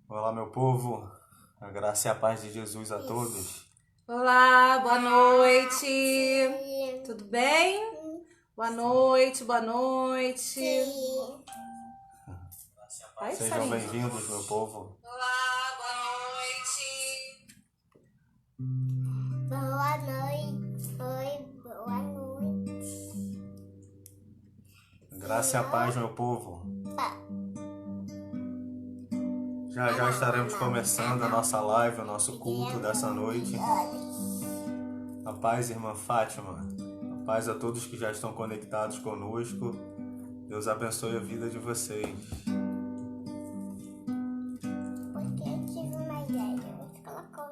Olá, meu povo, a graça e a paz de Jesus a todos. Olá, boa noite. Tudo bem? Boa noite, boa noite. Vai, Sejam Sarinha. bem-vindos, meu povo. Olá, boa noite. Boa noite. Oi, boa noite. Graça e a paz, meu povo. Já estaremos começando a nossa live, o nosso culto dessa noite. A paz, irmã Fátima. A paz a todos que já estão conectados conosco. Deus abençoe a vida de vocês. Porque eu tive uma ideia. Você colocou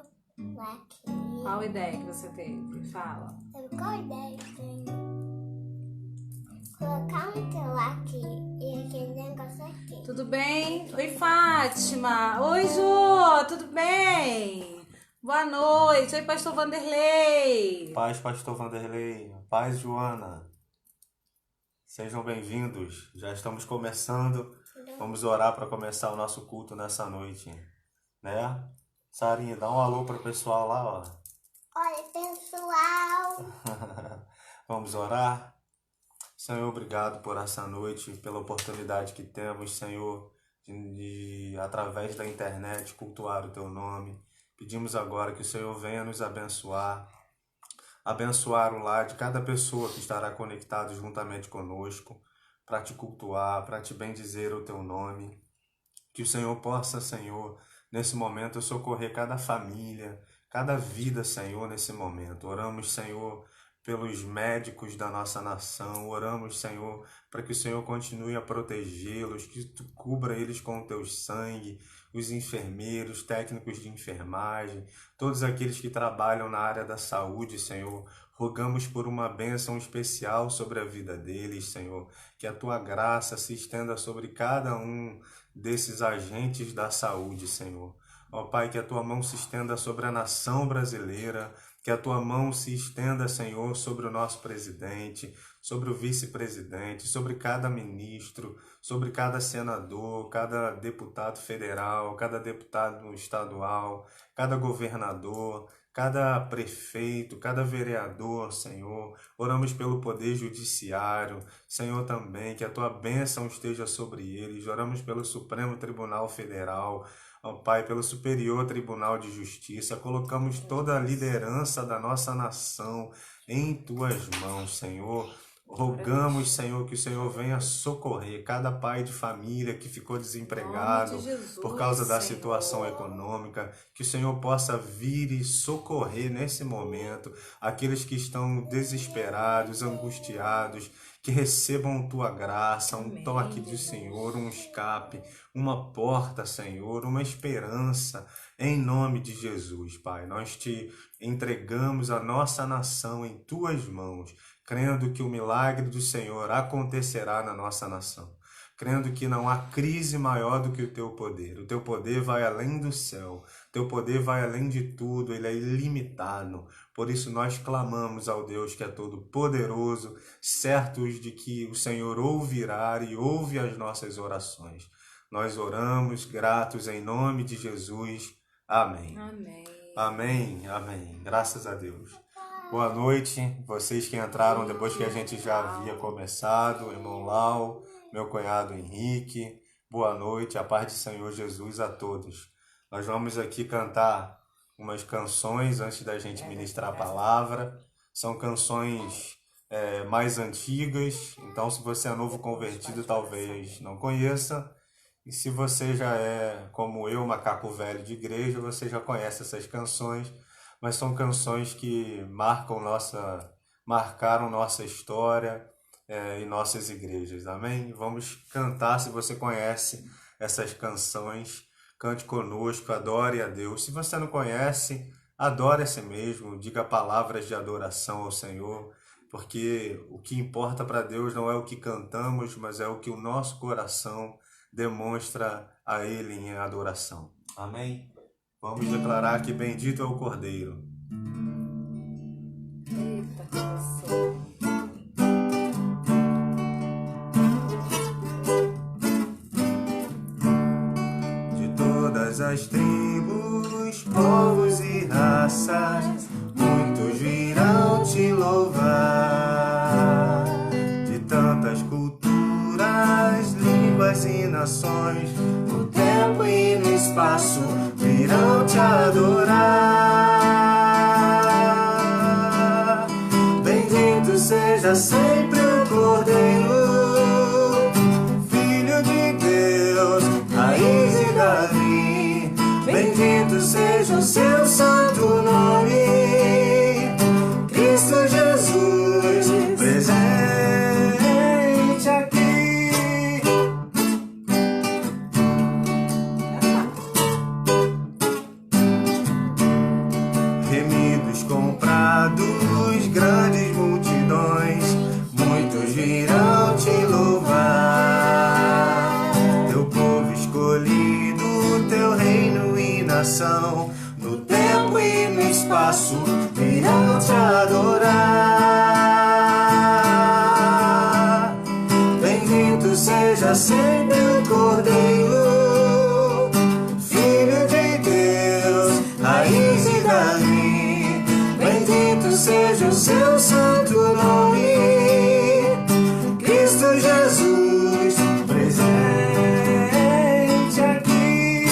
lá aqui. Qual ideia que você teve? Fala. Qual ideia que tem? Colocar um celular aqui e aquele negócio aqui. Tudo bem? Oi, Fátima. Oi, Ju. Tudo bem? Boa noite. Oi, pastor Vanderlei. Paz, pastor Vanderlei. Paz, Joana. Sejam bem-vindos. Já estamos começando. Vamos orar para começar o nosso culto nessa noite, né? Sarinha, dá um alô para o pessoal lá, ó. Olha, pessoal. Vamos orar? Senhor, obrigado por essa noite, pela oportunidade que temos, Senhor, de através da internet cultuar o Teu nome. Pedimos agora que o Senhor venha nos abençoar o lar de cada pessoa que estará conectado juntamente conosco, para te cultuar, para te bendizer o Teu nome. Que o Senhor possa, Senhor, nesse momento socorrer cada família, cada vida, Senhor, nesse momento. Oramos, Senhor, pelos médicos da nossa nação. Oramos, Senhor, para que o Senhor continue a protegê-los, que Tu cubra eles com o Teu sangue, os enfermeiros, técnicos de enfermagem, todos aqueles que trabalham na área da saúde, Senhor. Rogamos por uma bênção especial sobre a vida deles, Senhor. Que a Tua graça se estenda sobre cada um desses agentes da saúde, Senhor. Ó Pai, que a Tua mão se estenda sobre a nação brasileira, que a Tua mão se estenda, Senhor, sobre o nosso presidente, sobre o vice-presidente, sobre cada ministro, sobre cada senador, cada deputado federal, cada deputado estadual, cada governador, cada prefeito, cada vereador, Senhor. Oramos pelo poder judiciário, Senhor, também, que a Tua bênção esteja sobre eles. Oramos pelo Supremo Tribunal Federal, ó Pai, pelo Superior Tribunal de Justiça. Colocamos toda a liderança da nossa nação em Tuas mãos, Senhor. Rogamos, Senhor, que o Senhor venha socorrer cada pai de família que ficou desempregado por causa da situação econômica, que o Senhor possa vir e socorrer nesse momento aqueles que estão desesperados, angustiados, que recebam Tua graça, um toque do Senhor, um escape, uma porta, Senhor, uma esperança, em nome de Jesus, Pai. Nós Te entregamos a nossa nação em Tuas mãos, crendo que o milagre do Senhor acontecerá na nossa nação, crendo que não há crise maior do que o Teu poder. O Teu poder vai além do céu, o Teu poder vai além de tudo, Ele é ilimitado. Por isso nós clamamos ao Deus que é todo-poderoso, certos de que o Senhor ouvirá e ouve as nossas orações. Nós oramos gratos em nome de Jesus. Amém. Amém. Amém, amém. Graças a Deus. Boa noite, vocês que entraram depois que a gente já havia começado, irmão Lau, meu cunhado Henrique. Boa noite, a paz do Senhor Jesus a todos. Nós vamos aqui cantar umas canções antes da gente ministrar a palavra. São canções mais antigas, então se você é novo convertido talvez não conheça. E se você já é, como eu, macaco velho de igreja, você já conhece essas canções, mas são canções que marcaram nossa história e nossas igrejas, amém? Vamos cantar, se você conhece essas canções, cante conosco, adore a Deus. Se você não conhece, adore a si mesmo, diga palavras de adoração ao Senhor, porque o que importa para Deus não é o que cantamos, mas é o que o nosso coração demonstra a Ele em adoração. Amém? Vamos declarar que bendito é o Cordeiro. Eita, que emoção. De todas todas as tribos, povos e raças, muitos virão te louvar. De tantas culturas, línguas e nações, no tempo e no espaço, virão te adorar. Bendito seja sempre o Cordeiro, Filho de Deus, raiz de Davi. Bendito seja o seu santo nome, Cristo Jesus, presente aqui. Remidos, comprados, grandes multidões, muitos virão te louvar. Teu povo escolhido, teu reino e nação, no tempo e no espaço, virão te adorar. Bendito seja sempre o Cordeiro, Filho de Deus, raiz de Davi. Bendito seja o seu santo nome, Cristo Jesus, presente aqui.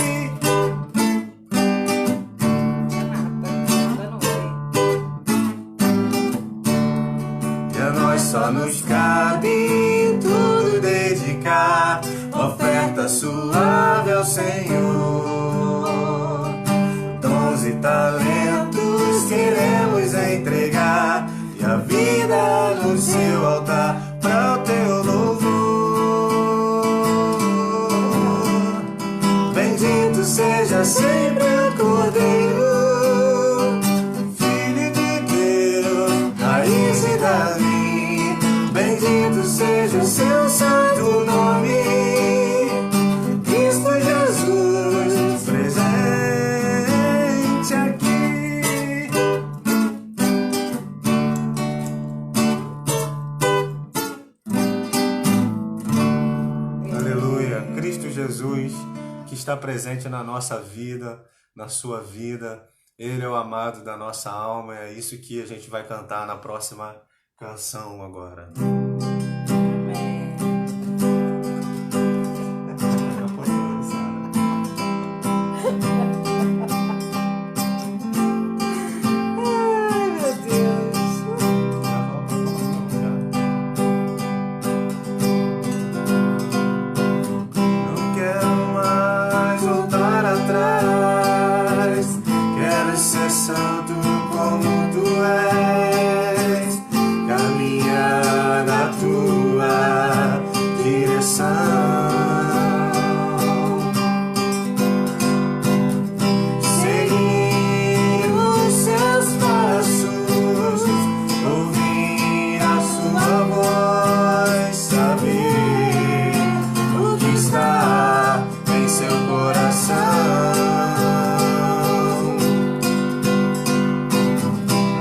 E a nós só nos cabe tudo dedicar, oferta suave ao Senhor. Dons e talentos queremos entregar, e a vida no seu altar para o teu louvor. Bendito seja sempre o Cordeiro, Filho de Deus, raiz de Davi. Bendito seja o seu santo nome, Cristo Jesus, presente aqui. Aleluia, Cristo Jesus, que está presente na nossa vida, na sua vida. Ele é o amado da nossa alma. É isso que a gente vai cantar na próxima canção agora. Ai, meu Deus. Não quero mais voltar atrás, quero ser santo como tu és, caminhar na tua direção, seguir os seus passos, ouvir a sua voz, saber o que está em seu coração.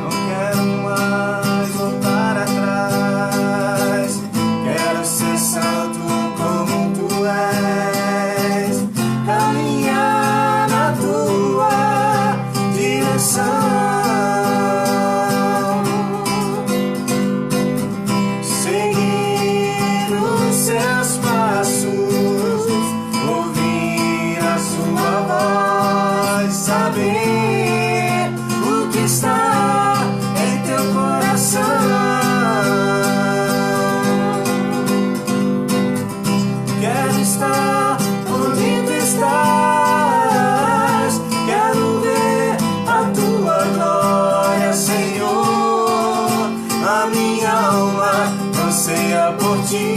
Não quero mais voltar atrás, quero ser santo como tu és, caminhar na tua direção, seguir os seus passos, ouvir a sua voz, saber o que está em teu coração. Quero estar onde tu estás, quero ver a tua glória, Senhor. A minha alma anseia por ti.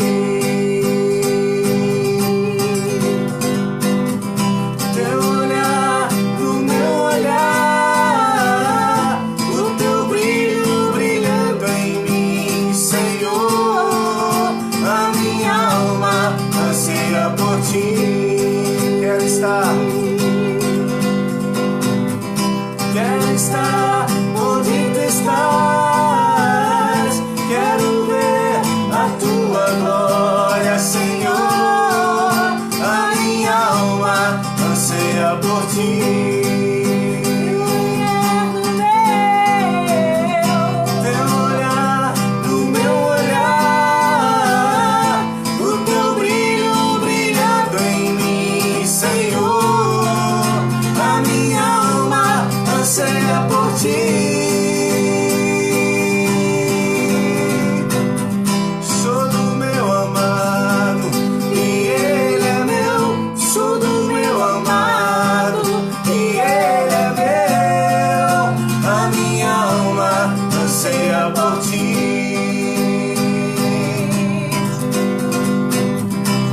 Teu olhar no meu olhar, o teu brilho brilhando em mim, Senhor. A minha alma anseia por ti. Quero estar onde tu estás, quero ver a tua glória, Senhor. A minha alma anseia por ti. Teu olhar no meu olhar, o teu brilho brilhando em mim, Senhor. A minha alma anseia por ti. Sou do meu amado e ele é meu. Sou do meu amado e ele é meu. A minha alma anseia por ti.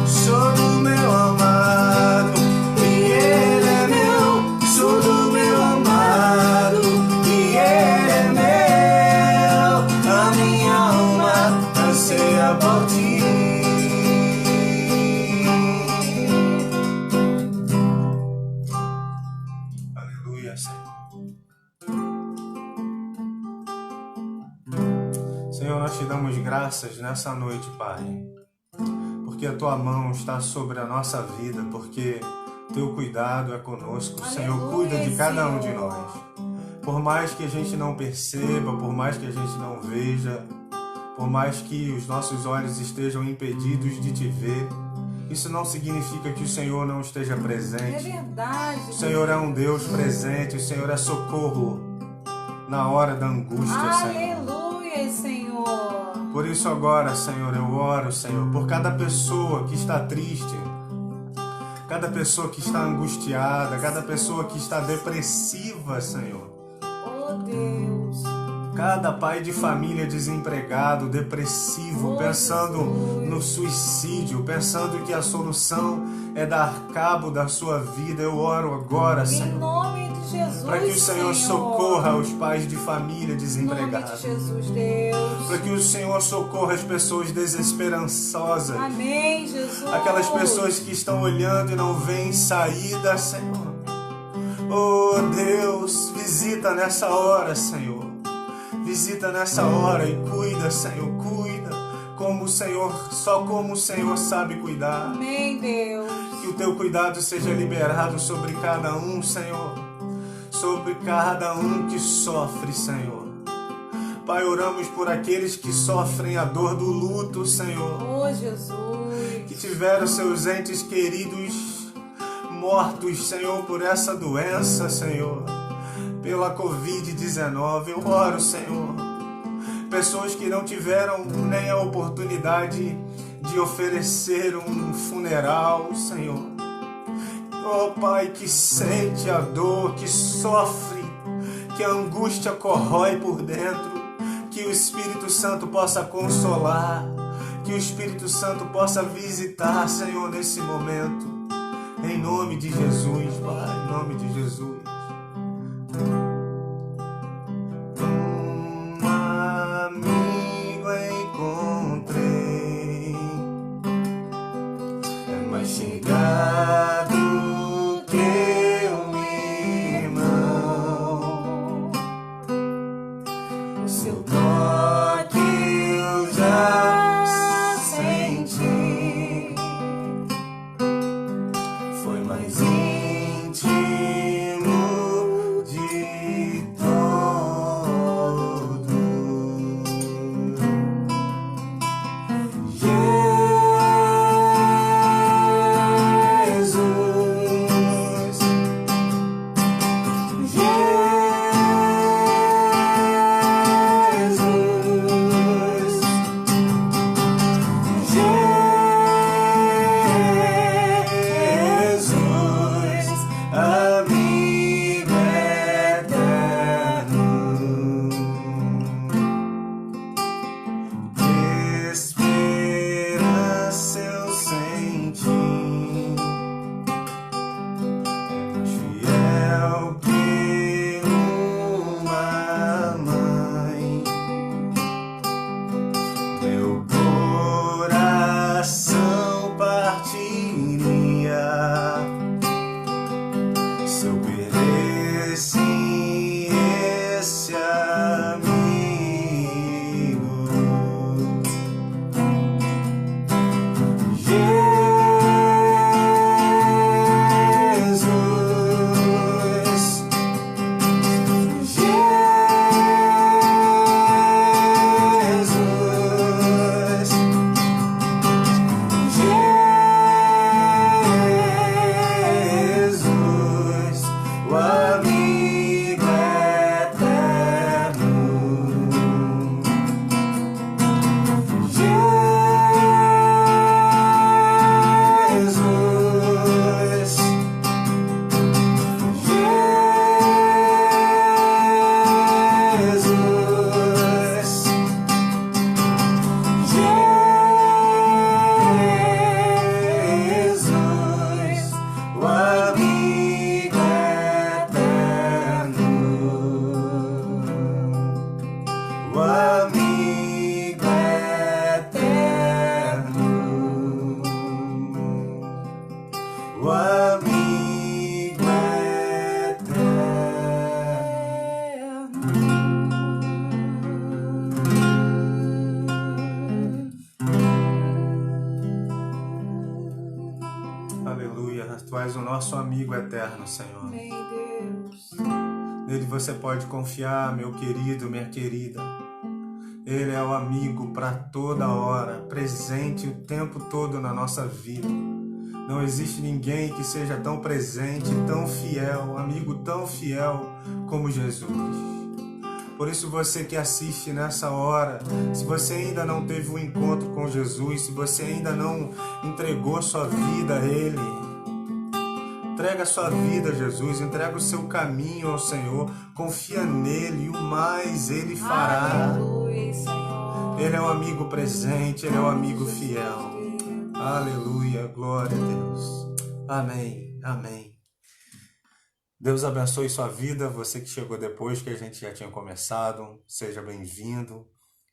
Sou do meu amado e ele é meu. Sou do meu amado e ele é meu. A minha alma anseia por ti. Aleluia, Senhor. Senhor, nós te damos graças nessa noite, Pai, porque a tua mão está sobre a nossa vida, porque teu cuidado é conosco. Senhor, cuida de cada um de nós. Por mais que a gente não perceba, por mais que a gente não veja, por mais que os nossos olhos estejam impedidos de te ver, isso não significa que o Senhor não esteja É presente. verdade. O Senhor é um Deus presente, o Senhor é socorro na hora da angústia, Senhor. Aleluia, Senhor. Por isso agora, Senhor, eu oro, Senhor, por cada pessoa que está triste, cada pessoa que está angustiada, cada pessoa que está depressiva, Senhor. Oh, Deus. Cada pai de família desempregado, depressivo, Oh, pensando Jesus. no suicídio, pensando que a solução é dar cabo da sua vida. Eu oro agora, Em Senhor, nome de Jesus, para que o Senhor socorra os pais de família Em nome de desempregados. Jesus, Deus. Para que o Senhor socorra as pessoas desesperançosas. Amém, Jesus. Aquelas pessoas que estão olhando e não veem saída, Senhor. Oh, Deus, visita nessa hora, Senhor. Visita nessa hora e cuida, Senhor, cuida. Como o Senhor, só como o Senhor sabe cuidar. Amém, Deus. Que o teu cuidado seja liberado sobre cada um, Senhor. Sobre cada um que sofre, Senhor. Pai, oramos por aqueles que sofrem a dor do luto, Senhor. Oh, Jesus. Que tiveram seus entes queridos mortos, Senhor, por essa doença, Senhor. Pela Covid-19, eu oro, Senhor. Pessoas que não tiveram nem a oportunidade de oferecer um funeral, Senhor. Oh, Pai, que sente a dor, que sofre, que a angústia corrói por dentro. Que o Espírito Santo possa consolar, que o Espírito Santo possa visitar, Senhor, nesse momento. Em nome de Jesus, Pai, em nome de Jesus. Um amigo encontrei, é mais chegado que um irmão. O seu toque eu já senti, foi mais íntimo amigo eterno, o amigo eterno, o amigo eterno. Aleluia, tu és o nosso amigo eterno, Senhor. Amém, Deus. Nele você pode confiar, meu querido, minha querida. Ele é o amigo para toda hora, presente o tempo todo na nossa vida. Não existe ninguém que seja tão presente, tão fiel, amigo tão fiel como Jesus. Por isso você que assiste nessa hora, se você ainda não teve um encontro com Jesus, se você ainda não entregou sua vida a Ele, entrega a sua vida a Jesus, entrega o seu caminho ao Senhor, confia nele e o mais Ele fará. Aleluia, Senhor. Ele é um amigo presente, Ele é um amigo fiel. Aleluia, glória a Deus. Amém, amém. Deus abençoe sua vida, você que chegou depois que a gente já tinha começado, seja bem-vindo.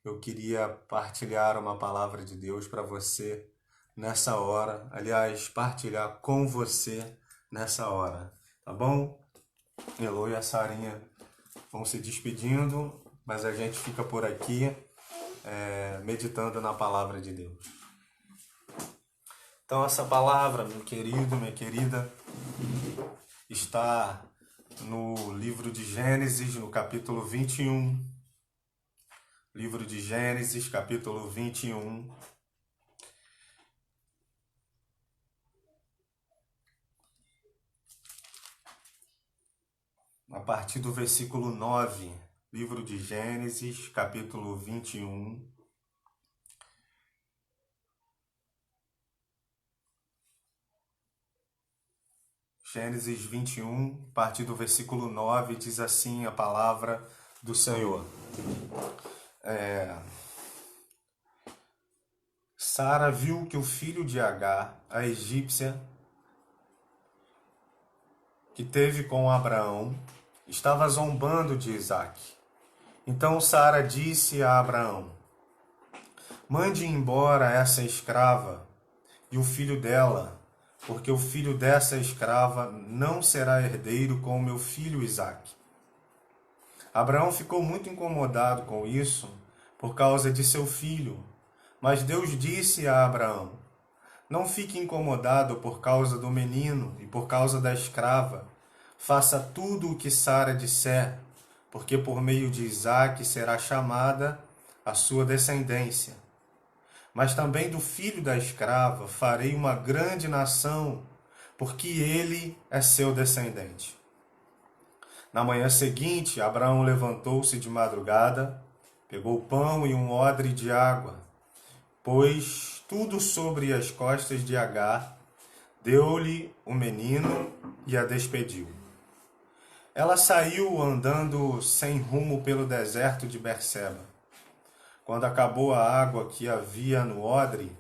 Eu queria partilhar uma palavra de Deus para você nessa hora, aliás, partilhar com você nessa hora, tá bom? Elô e a Sarinha vão se despedindo, mas a gente fica por aqui meditando na palavra de Deus. Então essa palavra, meu querido, minha querida, está no livro de Gênesis, no capítulo 21. Livro de Gênesis, capítulo 21. A partir do versículo 9, livro de Gênesis, capítulo 21. Gênesis 21, a partir do versículo 9, diz assim a palavra do Senhor. Sara viu que o filho de Agar, a egípcia, que teve com Abraão, estava zombando de Isaque. Então Sara disse a Abraão: mande embora essa escrava e o filho dela, porque o filho dessa escrava não será herdeiro com o meu filho Isaque. Abraão ficou muito incomodado com isso por causa de seu filho, mas Deus disse a Abraão: não fique incomodado por causa do menino e por causa da escrava. Faça tudo o que Sara disser, porque por meio de Isaque será chamada a sua descendência. Mas também do filho da escrava farei uma grande nação, porque ele é seu descendente. Na manhã seguinte, Abraão levantou-se de madrugada, pegou pão e um odre de água, pôs tudo sobre as costas de Agar, deu-lhe o menino e a despediu. Ela saiu andando sem rumo pelo deserto de Berseba. Quando acabou a água que havia no odre,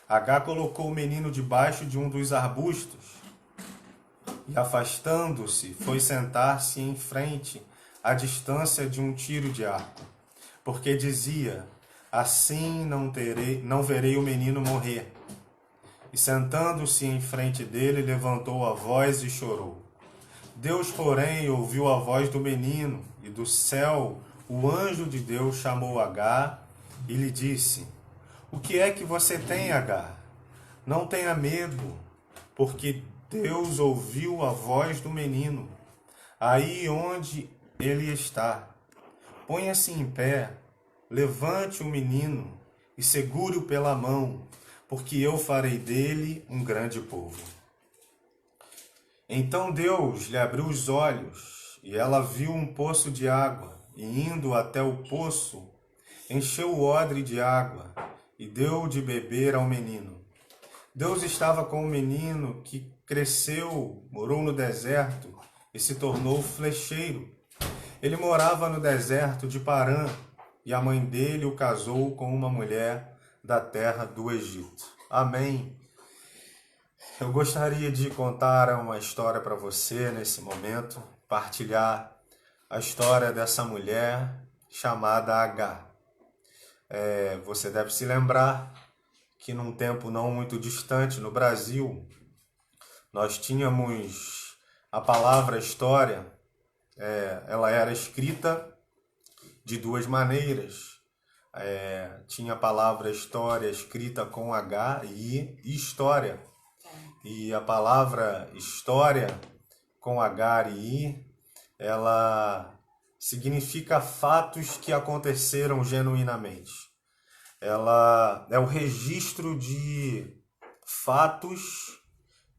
Agar colocou o menino debaixo de um dos arbustos e, afastando-se, foi sentar-se em frente, à distância de um tiro de arco, porque dizia: assim não verei o menino morrer. E sentando-se em frente dele, levantou a voz e chorou. Deus, porém, ouviu a voz do menino, e do céu o anjo de Deus chamou Agar e lhe disse: o que é que você tem, Agar? Não tenha medo, porque Deus ouviu a voz do menino, aí onde ele está. Ponha-se em pé, levante o menino e segure-o pela mão, porque eu farei dele um grande povo. Então Deus lhe abriu os olhos, e ela viu um poço de água, e indo até o poço, encheu o odre de água, e deu de beber ao menino. Deus estava com o menino, que cresceu, morou no deserto, e se tornou flecheiro. Ele morava no deserto de Parã, e a mãe dele o casou com uma mulher da terra do Egito. Amém. Eu gostaria de contar uma história para você nesse momento, partilhar a história dessa mulher chamada H. Você deve se lembrar que num tempo não muito distante no Brasil, nós tínhamos a palavra história, ela era escrita de duas maneiras. Tinha a palavra história escrita com H e história. E a palavra história com H e I, ela significa fatos que aconteceram genuinamente. Ela é o registro de fatos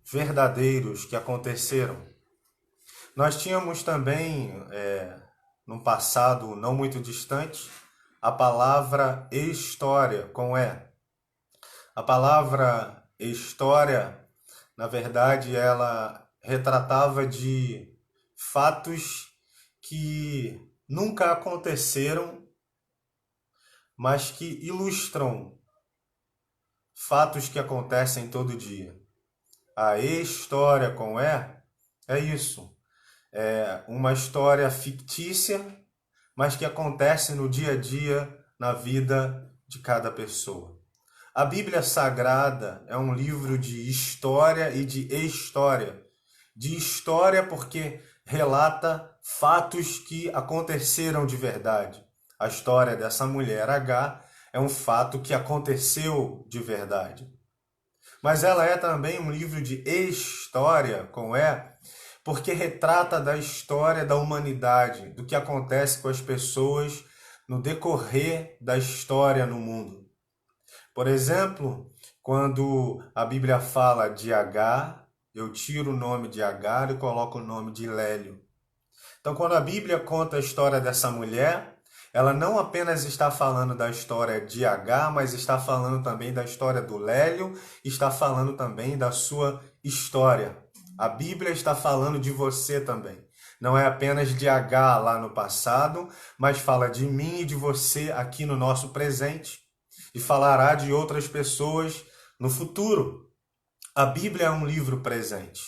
verdadeiros que aconteceram. Nós tínhamos também, num passado não muito distante, a palavra história com E. A palavra história, na verdade, ela retratava de fatos que nunca aconteceram, mas que ilustram fatos que acontecem todo dia. A história com E é isso. É uma história fictícia, mas que acontece no dia a dia, na vida de cada pessoa. A Bíblia Sagrada é um livro de história e de história. De história porque relata fatos que aconteceram de verdade. A história dessa mulher H é um fato que aconteceu de verdade. Mas ela é também um livro de história, com E, porque retrata da história da humanidade, do que acontece com as pessoas no decorrer da história no mundo. Por exemplo, quando a Bíblia fala de H, eu tiro o nome de Agar e coloco o nome de Lélio. Então, quando a Bíblia conta a história dessa mulher, ela não apenas está falando da história de H, mas está falando também da história do Lélio, está falando também da sua história. A Bíblia está falando de você também. Não é apenas de H lá no passado, mas fala de mim e de você aqui no nosso presente. E falará de outras pessoas no futuro. A Bíblia é um livro presente,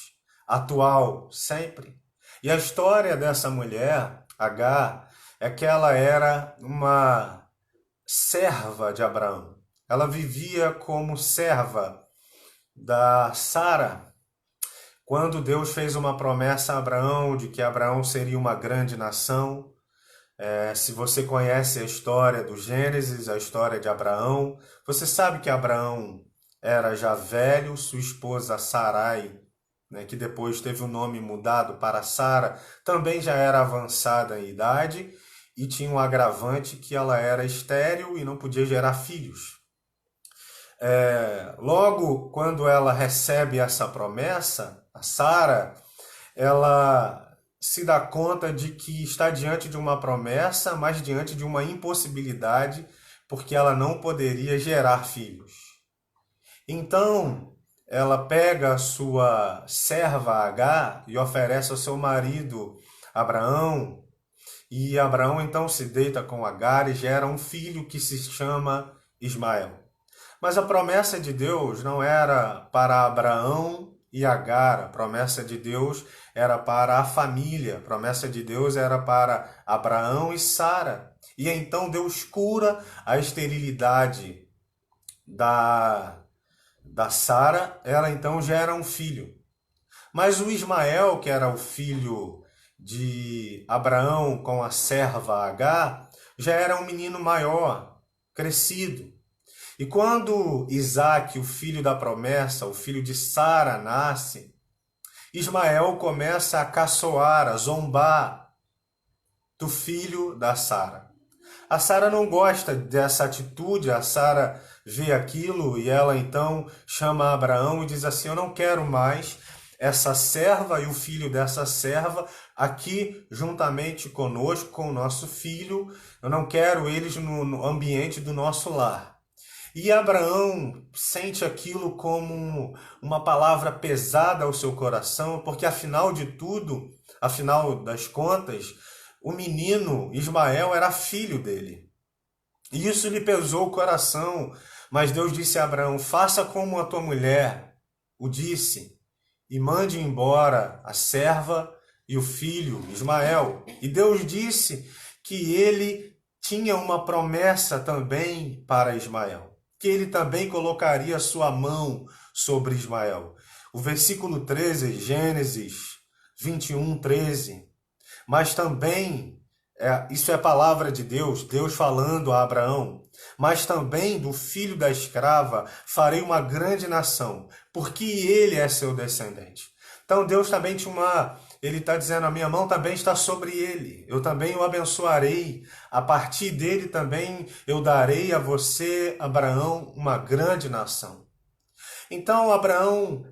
atual, sempre. E a história dessa mulher, H, é que ela era uma serva de Abraão. Ela vivia como serva da Sara. Quando Deus fez uma promessa a Abraão de que Abraão seria uma grande nação, se você conhece a história do Gênesis, a história de Abraão, você sabe que Abraão era já velho, sua esposa Sarai, que depois teve o nome mudado para Sara, também já era avançada em idade e tinha um agravante que ela era estéril e não podia gerar filhos. Logo, quando ela recebe essa promessa, a Sara, ela se dá conta de que está diante de uma promessa, mas diante de uma impossibilidade, porque ela não poderia gerar filhos. Então, ela pega a sua serva H e oferece ao seu marido Abraão, e Abraão então se deita com Agar e gera um filho que se chama Ismael. Mas a promessa de Deus não era para Abraão e Agar, a promessa de Deus era para a família, a promessa de Deus era para Abraão e Sara. E então Deus cura a esterilidade da Sara, ela então gera um filho. Mas o Ismael, que era o filho de Abraão com a serva Agar, já era um menino maior, crescido. E quando Isaque, o filho da promessa, o filho de Sara, nasce, Ismael começa a caçoar, a zombar do filho da Sara. A Sara não gosta dessa atitude, a Sara vê aquilo e ela então chama Abraão e diz assim: eu não quero mais essa serva e o filho dessa serva aqui juntamente conosco, com o nosso filho, eu não quero eles no ambiente do nosso lar. E Abraão sente aquilo como uma palavra pesada ao seu coração, porque afinal de tudo, afinal das contas, o menino Ismael era filho dele. E isso lhe pesou o coração, mas Deus disse a Abraão: faça como a tua mulher, o disse: e mande embora a serva e o filho, Ismael. E Deus disse que ele tinha uma promessa também para Ismael, que ele também colocaria sua mão sobre Ismael. O versículo 13, Gênesis 21, 13. Mas também, isso é palavra de Deus, Deus falando a Abraão, mas também do filho da escrava farei uma grande nação, porque ele é seu descendente. Então Deus também ele está dizendo, a minha mão também está sobre ele, eu também o abençoarei, a partir dele também eu darei a você, Abraão, uma grande nação. Então Abraão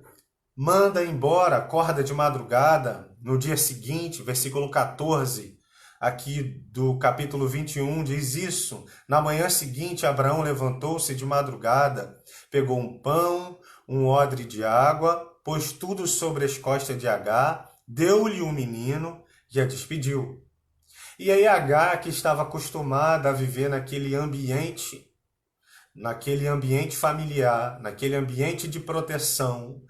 manda embora, acorda de madrugada, no dia seguinte, versículo 14, aqui do capítulo 21, diz isso: na manhã seguinte, Abraão levantou-se de madrugada, pegou um pão, um odre de água, pôs tudo sobre as costas de Agar, deu-lhe um menino e a despediu. E aí Agar, que estava acostumada a viver naquele ambiente familiar, naquele ambiente de proteção,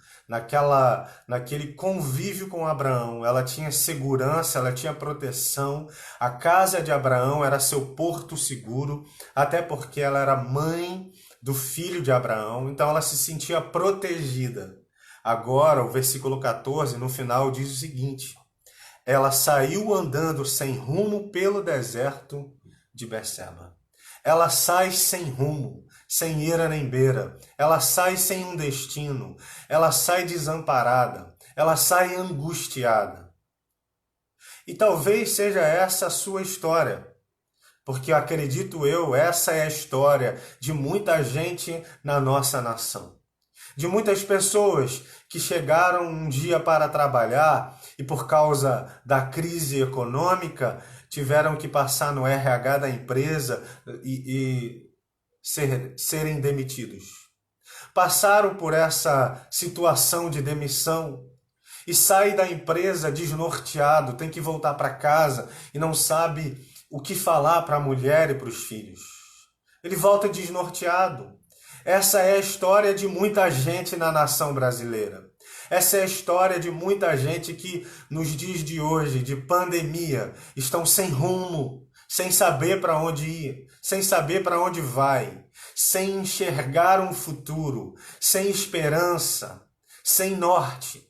naquele convívio com Abraão, ela tinha segurança, ela tinha proteção, a casa de Abraão era seu porto seguro, até porque ela era mãe do filho de Abraão, então ela se sentia protegida. Agora, o versículo 14, no final, diz o seguinte: ela saiu andando sem rumo pelo deserto de Berseba. Ela sai sem rumo, sem eira nem beira. Ela sai sem um destino. Ela sai desamparada. Ela sai angustiada. E talvez seja essa a sua história. Porque acredito eu, essa é a história de muita gente na nossa nação. De muitas pessoas que chegaram um dia para trabalhar e por causa da crise econômica tiveram que passar no RH da empresa e serem demitidos. Passaram por essa situação de demissão e saem da empresa desnorteado, tem que voltar para casa e não sabe o que falar para a mulher e para os filhos. Ele volta desnorteado. Essa é a história de muita gente na nação brasileira. Essa é a história de muita gente que, nos dias de hoje, de pandemia, estão sem rumo, sem saber para onde ir, sem saber para onde vai, sem enxergar um futuro, sem esperança, sem norte.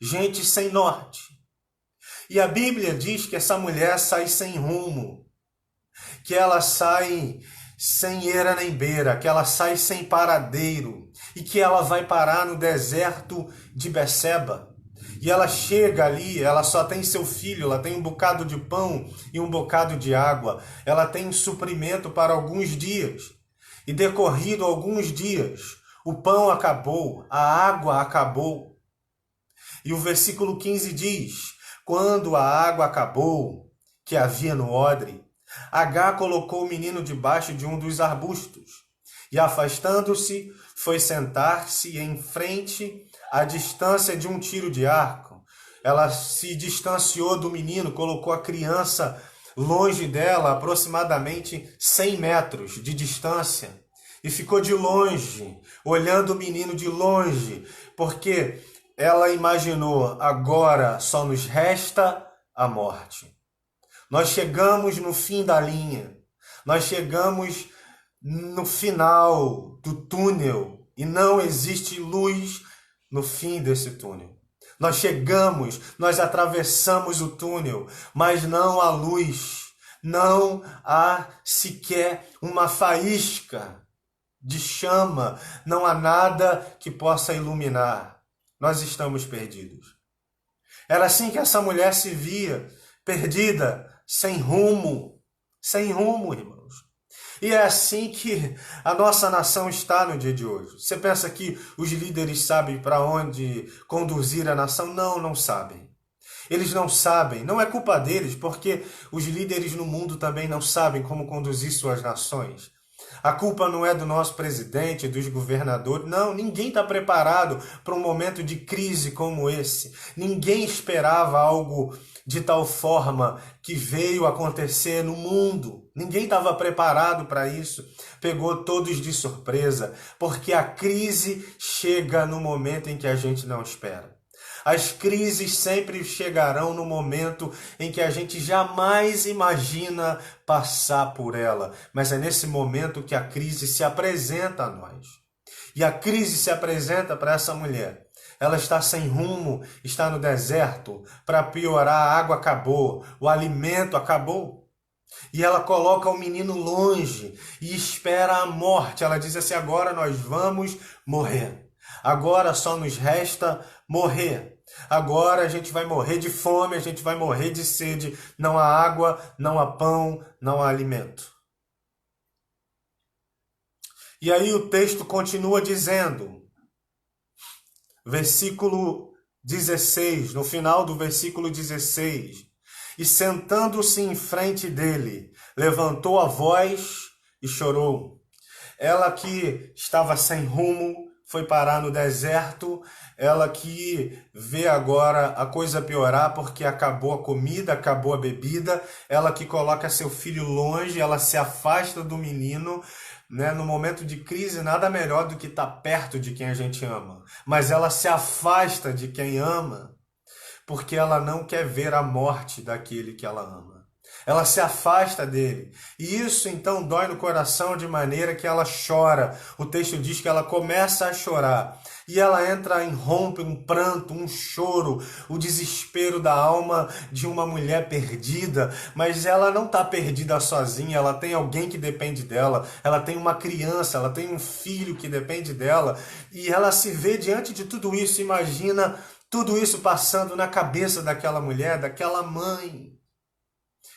Gente sem norte. E a Bíblia diz que essa mulher sai sem rumo, que ela sai sem eira nem beira, que ela sai sem paradeiro e que ela vai parar no deserto de Berseba. E ela chega ali, ela só tem seu filho, ela tem um bocado de pão e um bocado de água. Ela tem um suprimento para alguns dias. E decorrido alguns dias, o pão acabou, a água acabou. E o versículo 15 diz: quando a água acabou, que havia no odre, Agar colocou o menino debaixo de um dos arbustos e, afastando-se, foi sentar-se em frente à distância de um tiro de arco. Ela se distanciou do menino, colocou a criança longe dela, aproximadamente 100 metros de distância, e ficou de longe, olhando o menino de longe, porque ela imaginou: agora só nos resta a morte. Nós chegamos no fim da linha, nós chegamos no final do túnel e não existe luz no fim desse túnel. Nós chegamos, nós atravessamos o túnel, mas não há luz, não há sequer uma faísca de chama, não há nada que possa iluminar. Nós estamos perdidos. Era assim que essa mulher se via, perdida, sem rumo, irmãos. E é assim que a nossa nação está no dia de hoje. Você pensa que os líderes sabem para onde conduzir a nação? Não, não sabem. Eles não sabem, não é culpa deles, porque os líderes no mundo também não sabem como conduzir suas nações. A culpa não é do nosso presidente, dos governadores. Não, ninguém está preparado para um momento de crise como esse. Ninguém esperava algo de tal forma que veio acontecer no mundo. Ninguém estava preparado para isso. Pegou todos de surpresa, porque a crise chega no momento em que a gente não espera. As crises sempre chegarão no momento em que a gente jamais imagina passar por ela, mas é nesse momento que a crise se apresenta a nós. E a crise se apresenta para essa mulher. Ela está sem rumo, está no deserto. Para piorar, a água acabou, o alimento acabou. E ela coloca o menino longe e espera a morte. Ela diz assim: agora nós vamos morrer. Agora só nos resta morrer. Agora a gente vai morrer de fome, a gente vai morrer de sede. Não há água, não há pão, não há alimento. E aí o texto continua dizendo, versículo 16, no final do versículo 16, e sentando-se em frente dele, levantou a voz e chorou. Ela que estava sem rumo, foi parar no deserto, ela que vê agora a coisa piorar porque acabou a comida, acabou a bebida, ela que coloca seu filho longe, ela se afasta do menino, né? No momento de crise, nada melhor do que estar perto de quem a gente ama. Mas ela se afasta de quem ama, porque ela não quer ver a morte daquele que ela ama. Ela se afasta dele. E isso então dói no coração de maneira que ela chora. O texto diz que ela começa a chorar. E ela entra em rompe um pranto, um choro, o desespero da alma de uma mulher perdida. Mas ela não está perdida sozinha, ela tem alguém que depende dela. Ela tem uma criança, ela tem um filho que depende dela. E ela se vê diante de tudo isso, imagina tudo isso passando na cabeça daquela mulher, daquela mãe,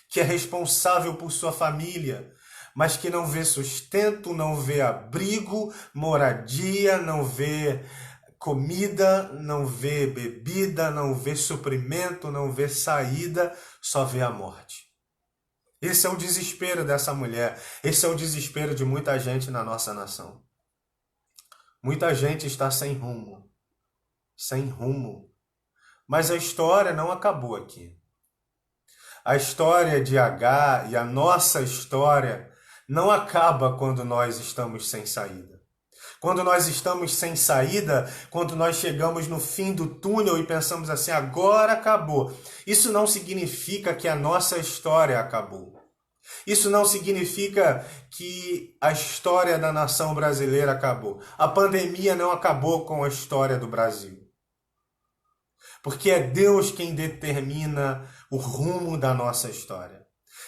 que é responsável por sua família, mas que não vê sustento, não vê abrigo, moradia, não vê comida, não vê bebida, não vê suprimento, não vê saída, só vê a morte. Esse é o desespero dessa mulher, esse é o desespero de muita gente na nossa nação. Muita gente está sem rumo, mas a história não acabou aqui. A história de Agar e a nossa história não acaba quando nós estamos sem saída. Quando nós estamos sem saída, quando nós chegamos no fim do túnel e pensamos assim, agora acabou. Isso não significa que a nossa história acabou. Isso não significa que a história da nação brasileira acabou. A pandemia não acabou com a história do Brasil. Porque é Deus quem determina o rumo da nossa história.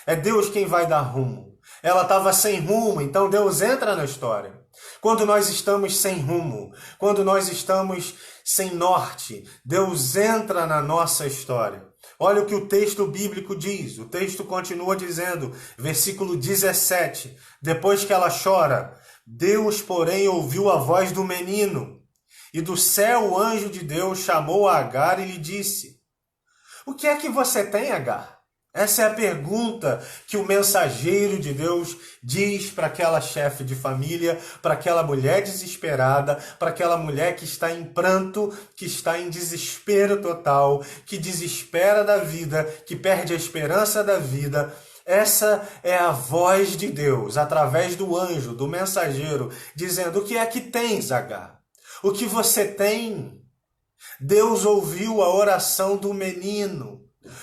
É Deus quem vai dar rumo. Ela estava sem rumo, então Deus entra na história. Quando nós estamos sem rumo, quando nós estamos sem norte, Deus entra na nossa história. Olha o que o texto bíblico diz. O texto continua dizendo, versículo 17. Depois que ela chora, Deus, porém, ouviu a voz do menino. E do céu o anjo de Deus chamou a Agar e lhe disse, o que é que você tem, Agar? Essa é a pergunta que o mensageiro de Deus diz para aquela chefe de família, para aquela mulher desesperada, para aquela mulher que está em pranto, que está em desespero total, que desespera da vida, que perde a esperança da vida. Essa é a voz de Deus, através do anjo, do mensageiro, dizendo, o que é que tens, Agar? O que você tem? Deus ouviu a oração do menino.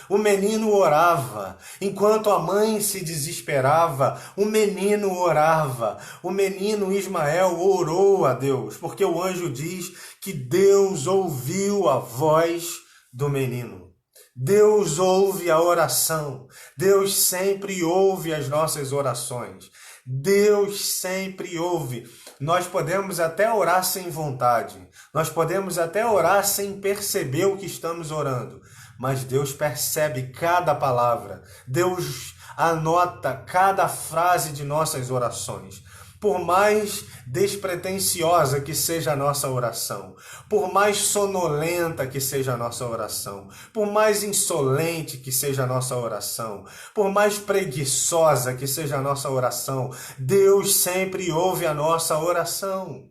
O menino orava. Enquanto a mãe se desesperava, o menino orava. O menino Ismael orou a Deus, porque o anjo diz que Deus ouviu a voz do menino. Deus ouve a oração. Deus sempre ouve as nossas orações. Deus sempre ouve. Nós podemos até orar sem vontade. Nós podemos até orar sem perceber o que estamos orando. Mas Deus percebe cada palavra. Deus anota cada frase de nossas orações. Por mais despretensiosa que seja a nossa oração, por mais sonolenta que seja a nossa oração, por mais insolente que seja a nossa oração, por mais preguiçosa que seja a nossa oração, Deus sempre ouve a nossa oração.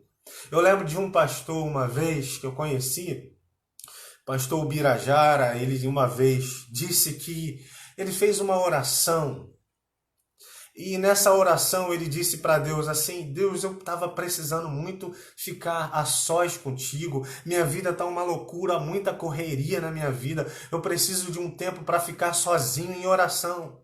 Eu lembro de um pastor uma vez que eu conheci, Pastor Ubirajara, ele uma vez disse que ele fez uma oração. E nessa oração ele disse para Deus assim: Deus, eu estava precisando muito ficar a sós contigo. Minha vida está uma loucura, muita correria na minha vida. Eu preciso de um tempo para ficar sozinho em oração.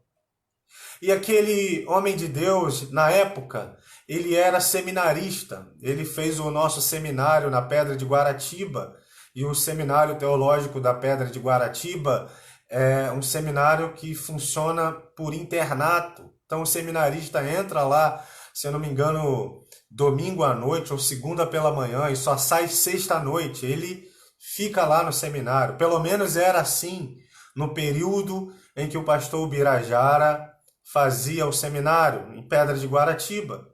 E aquele homem de Deus, na época, ele era seminarista. Ele fez o nosso seminário na Pedra de Guaratiba. E o Seminário Teológico da Pedra de Guaratiba é um seminário que funciona por internato. Então o seminarista entra lá, se eu não me engano, domingo à noite ou segunda pela manhã e só sai sexta à noite. Ele fica lá no seminário. Pelo menos era assim no período em que o pastor Ubirajara fazia o seminário em Pedra de Guaratiba.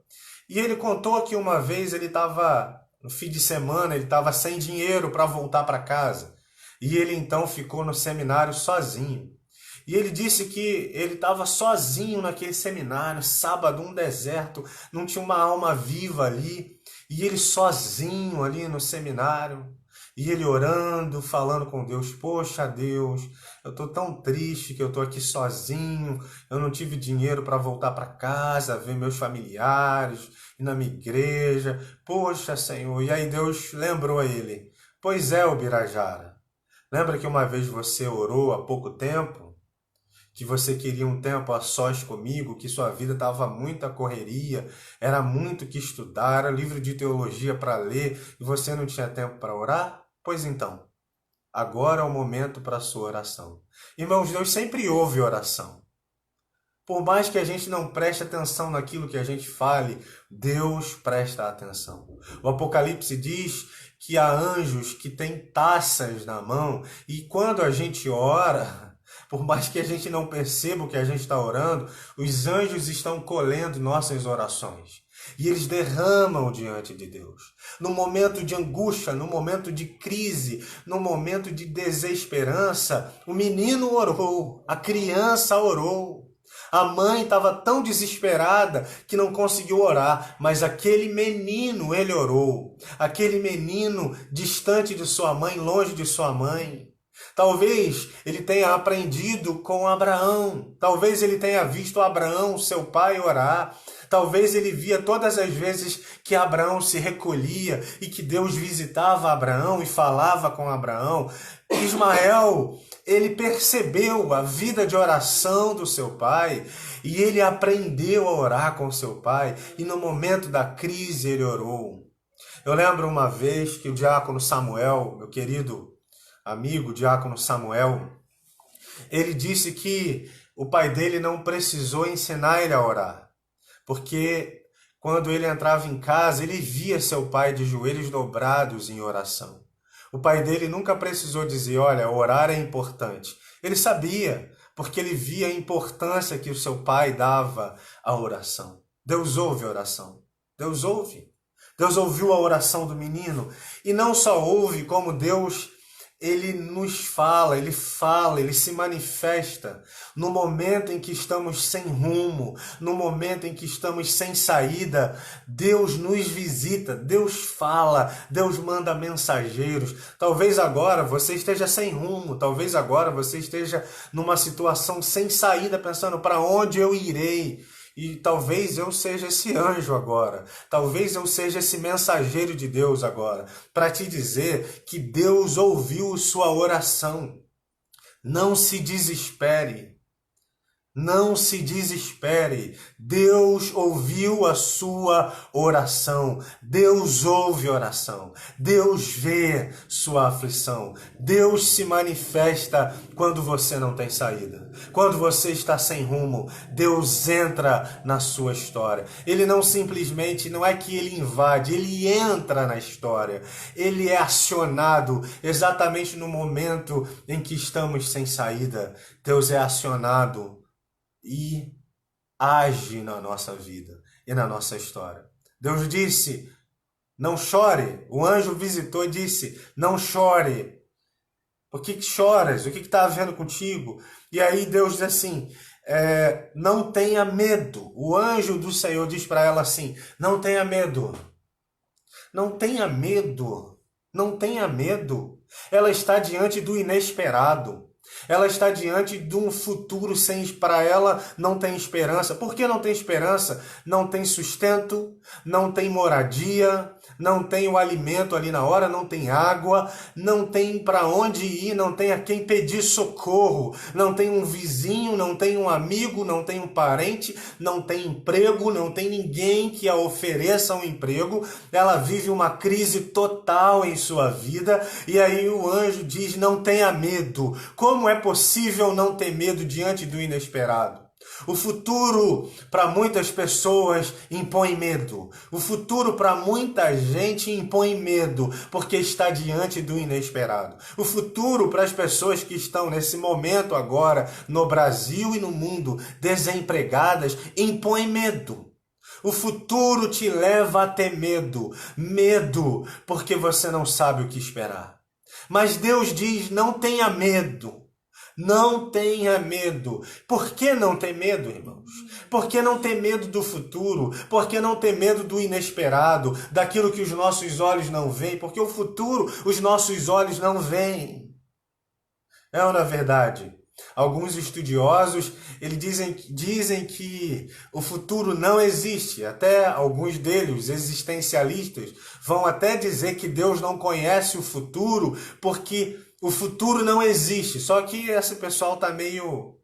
E ele contou que uma vez ele estava, no fim de semana, ele estava sem dinheiro para voltar para casa. E ele então ficou no seminário sozinho. E ele disse que ele estava sozinho naquele seminário, sábado, um deserto, não tinha uma alma viva ali. E ele sozinho ali no seminário, e ele orando, falando com Deus: poxa Deus, eu estou tão triste que eu estou aqui sozinho, eu não tive dinheiro para voltar para casa, ver meus familiares, ir na minha igreja. Poxa Senhor, e aí Deus lembrou a ele: pois é, Ubirajara, lembra que uma vez você orou há pouco tempo? Que você queria um tempo a sós comigo, que sua vida estava muita correria, era muito que estudar, era livro de teologia para ler e você não tinha tempo para orar? Pois então, agora é o momento para a sua oração. Irmãos, Deus sempre ouve oração. Por mais que a gente não preste atenção naquilo que a gente fale, Deus presta atenção. O Apocalipse diz que há anjos que têm taças na mão e quando a gente ora, por mais que a gente não perceba o que a gente está orando, os anjos estão colhendo nossas orações. E eles derramam diante de Deus. No momento de angústia, no momento de crise, no momento de desesperança, o menino orou, a criança orou. A mãe estava tão desesperada que não conseguiu orar, mas aquele menino, ele orou. Aquele menino distante de sua mãe, longe de sua mãe. Talvez ele tenha aprendido com Abraão. Talvez ele tenha visto Abraão, seu pai, orar. Talvez ele via todas as vezes que Abraão se recolhia e que Deus visitava Abraão e falava com Abraão. Ismael, ele percebeu a vida de oração do seu pai e ele aprendeu a orar com seu pai. E no momento da crise ele orou. Eu lembro uma vez que o diácono Samuel, meu querido amigo, diácono Samuel, ele disse que o pai dele não precisou ensinar ele a orar, porque quando ele entrava em casa, ele via seu pai de joelhos dobrados em oração. O pai dele nunca precisou dizer: olha, orar é importante. Ele sabia, porque ele via a importância que o seu pai dava à oração. Deus ouve a oração. Deus ouve. Deus ouviu a oração do menino. E não só ouve, como Deus, ele nos fala, ele se manifesta no momento em que estamos sem rumo, no momento em que estamos sem saída. Deus nos visita, Deus fala, Deus manda mensageiros. Talvez agora você esteja sem rumo, talvez agora você esteja numa situação sem saída, pensando: para onde eu irei? E talvez eu seja esse anjo agora, talvez eu seja esse mensageiro de Deus agora, para te dizer que Deus ouviu sua oração. Não se desespere. Não se desespere. Deus ouviu a sua oração. Deus ouve oração. Deus vê sua aflição. Deus se manifesta quando você não tem saída. Quando você está sem rumo, Deus entra na sua história. Ele não simplesmente, não é que ele invade, ele entra na história. Ele é acionado exatamente no momento em que estamos sem saída. Deus é acionado e age na nossa vida e na nossa história. Deus disse: não chore. O anjo visitou e disse: não chore. Por que choras? O que está havendo contigo? E aí Deus diz assim: não tenha medo. O anjo do Senhor diz para ela assim: não tenha medo. Não tenha medo. Não tenha medo. Ela está diante do inesperado. Ela está diante de um futuro para ela não tem esperança. Por que não tem esperança? Não tem sustento, não tem moradia, não tem o alimento ali na hora, não tem água, não tem para onde ir, não tem a quem pedir socorro, não tem um vizinho, não tem um amigo, não tem um parente, não tem emprego, não tem ninguém que a ofereça um emprego. Ela vive uma crise total em sua vida e aí o anjo diz: não tenha medo. Como é possível não ter medo diante do inesperado? O futuro para muitas pessoas impõe medo. O futuro para muita gente impõe medo, porque está diante do inesperado. O futuro para as pessoas que estão nesse momento agora no Brasil e no mundo desempregadas impõe medo. O futuro te leva a ter medo. Medo porque você não sabe o que esperar. Mas Deus diz: não tenha medo. Não tenha medo. Por que não ter medo, irmãos? Por que não ter medo do futuro? Por que não ter medo do inesperado, daquilo que os nossos olhos não veem? Porque o futuro os nossos olhos não veem. É ou não é verdade? Alguns estudiosos eles dizem que o futuro não existe. Até alguns deles, existencialistas, vão até dizer que Deus não conhece o futuro porque o futuro não existe. Só que esse pessoal está meio...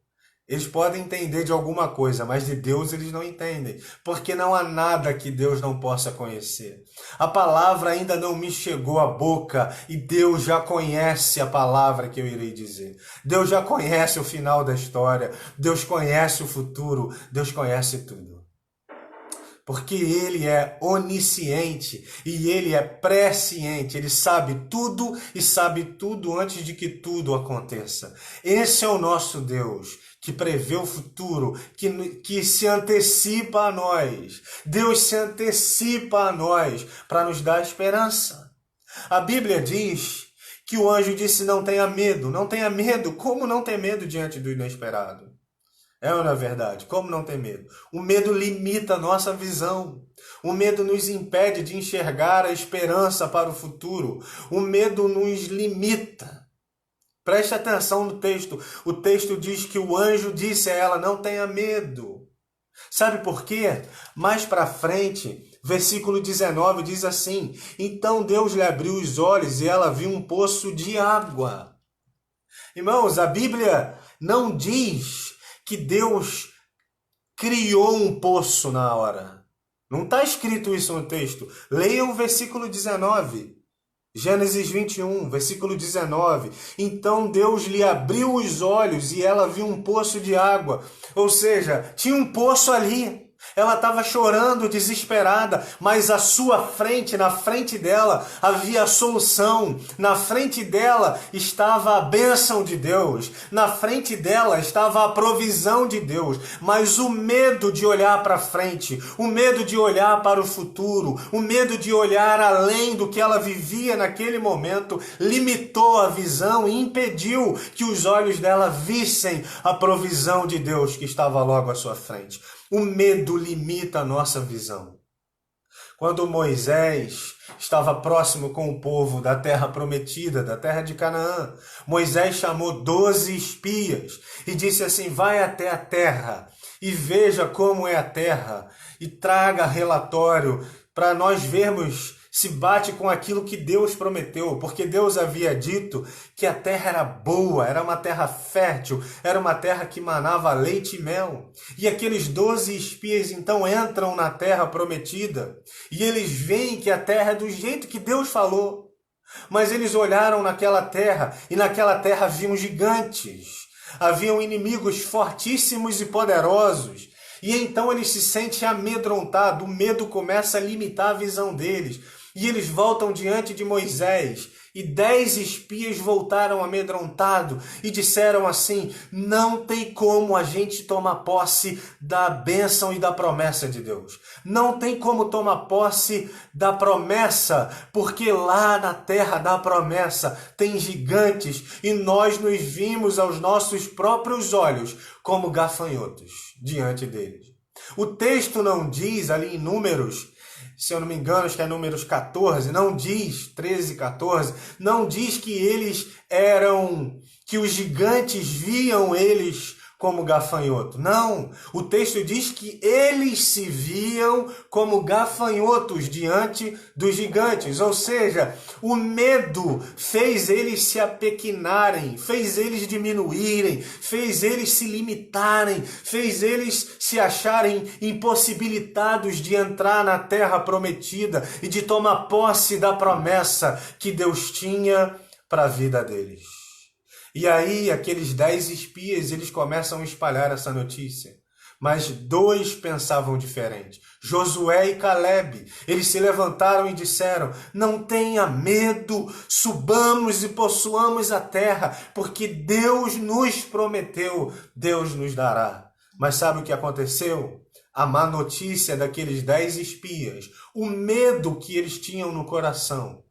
Eles podem entender de alguma coisa, mas de Deus eles não entendem. Porque não há nada que Deus não possa conhecer. A palavra ainda não me chegou à boca e Deus já conhece a palavra que eu irei dizer. Deus já conhece o final da história. Deus conhece o futuro. Deus conhece tudo. Porque Ele é onisciente e Ele é presciente. Ele sabe tudo e sabe tudo antes de que tudo aconteça. Esse é o nosso Deus, que prevê o futuro, que se antecipa a nós. Deus se antecipa a nós para nos dar esperança. A Bíblia diz que o anjo disse: não tenha medo. Não tenha medo. Como não ter medo diante do inesperado? É ou não é verdade? Como não ter medo? O medo limita a nossa visão. O medo nos impede de enxergar a esperança para o futuro. O medo nos limita. Preste atenção no texto. O texto diz que o anjo disse a ela: não tenha medo. Sabe por quê? Mais para frente, versículo 19 diz assim: então Deus lhe abriu os olhos e ela viu um poço de água. Irmãos, a Bíblia não diz que Deus criou um poço na hora. Não está escrito isso no texto. Leia o versículo 19. Gênesis 21, versículo 19. Então Deus lhe abriu os olhos e ela viu um poço de água. Ou seja, tinha um poço ali. Ela estava chorando, desesperada, mas à sua frente, na frente dela, havia a solução. Na frente dela estava a bênção de Deus. Na frente dela estava a provisão de Deus. Mas o medo de olhar para frente, o medo de olhar para o futuro, o medo de olhar além do que ela vivia naquele momento, limitou a visão e impediu que os olhos dela vissem a provisão de Deus que estava logo à sua frente. O medo limita a nossa visão. Quando Moisés estava próximo com o povo da terra prometida, da terra de Canaã, Moisés chamou 12 espias e disse assim: vai até a terra e veja como é a terra e traga relatório para nós vermos se bate com aquilo que Deus prometeu, porque Deus havia dito que a terra era boa, era uma terra fértil, era uma terra que manava leite e mel. E aqueles 12 espias então entram na terra prometida e eles veem que a terra é do jeito que Deus falou. Mas eles olharam naquela terra e naquela terra haviam gigantes, haviam inimigos fortíssimos e poderosos. E então eles se sentem amedrontados, o medo começa a limitar a visão deles. E eles voltam diante de Moisés, e 10 espias voltaram amedrontados e disseram assim: não tem como a gente tomar posse da bênção e da promessa de Deus. Não tem como tomar posse da promessa, porque lá na terra da promessa tem gigantes e nós nos vimos aos nossos próprios olhos como gafanhotos diante deles. O texto não diz ali em Números se eu não me engano, acho que é Números 14, não diz, 13, 14, não diz que que os gigantes viam eles como gafanhoto. Não, o texto diz que eles se viam como gafanhotos diante dos gigantes. Ou seja, o medo fez eles se apequenarem, fez eles diminuírem, fez eles se limitarem, fez eles se acharem impossibilitados de entrar na terra prometida e de tomar posse da promessa que Deus tinha para a vida deles. E aí, aqueles 10 espias, eles começam a espalhar essa notícia. Mas 2 pensavam diferente. Josué e Calebe, eles se levantaram e disseram: não tenha medo, subamos e possuamos a terra, porque Deus nos prometeu, Deus nos dará. Mas sabe o que aconteceu? A má notícia daqueles 10 espias, o medo que eles tinham no coração,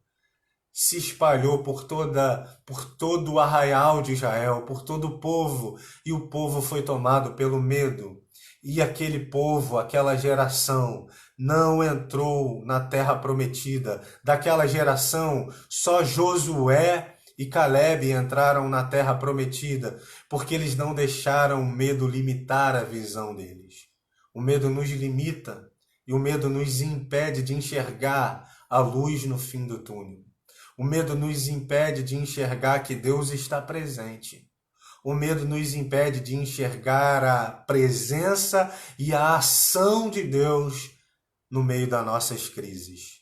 se espalhou por todo o arraial de Israel, por todo o povo, e o povo foi tomado pelo medo. E aquele povo, aquela geração, não entrou na terra prometida. Daquela geração, só Josué e Calebe entraram na terra prometida, porque eles não deixaram o medo limitar a visão deles. O medo nos limita e o medo nos impede de enxergar a luz no fim do túnel. O medo nos impede de enxergar que Deus está presente. O medo nos impede de enxergar a presença e a ação de Deus no meio das nossas crises.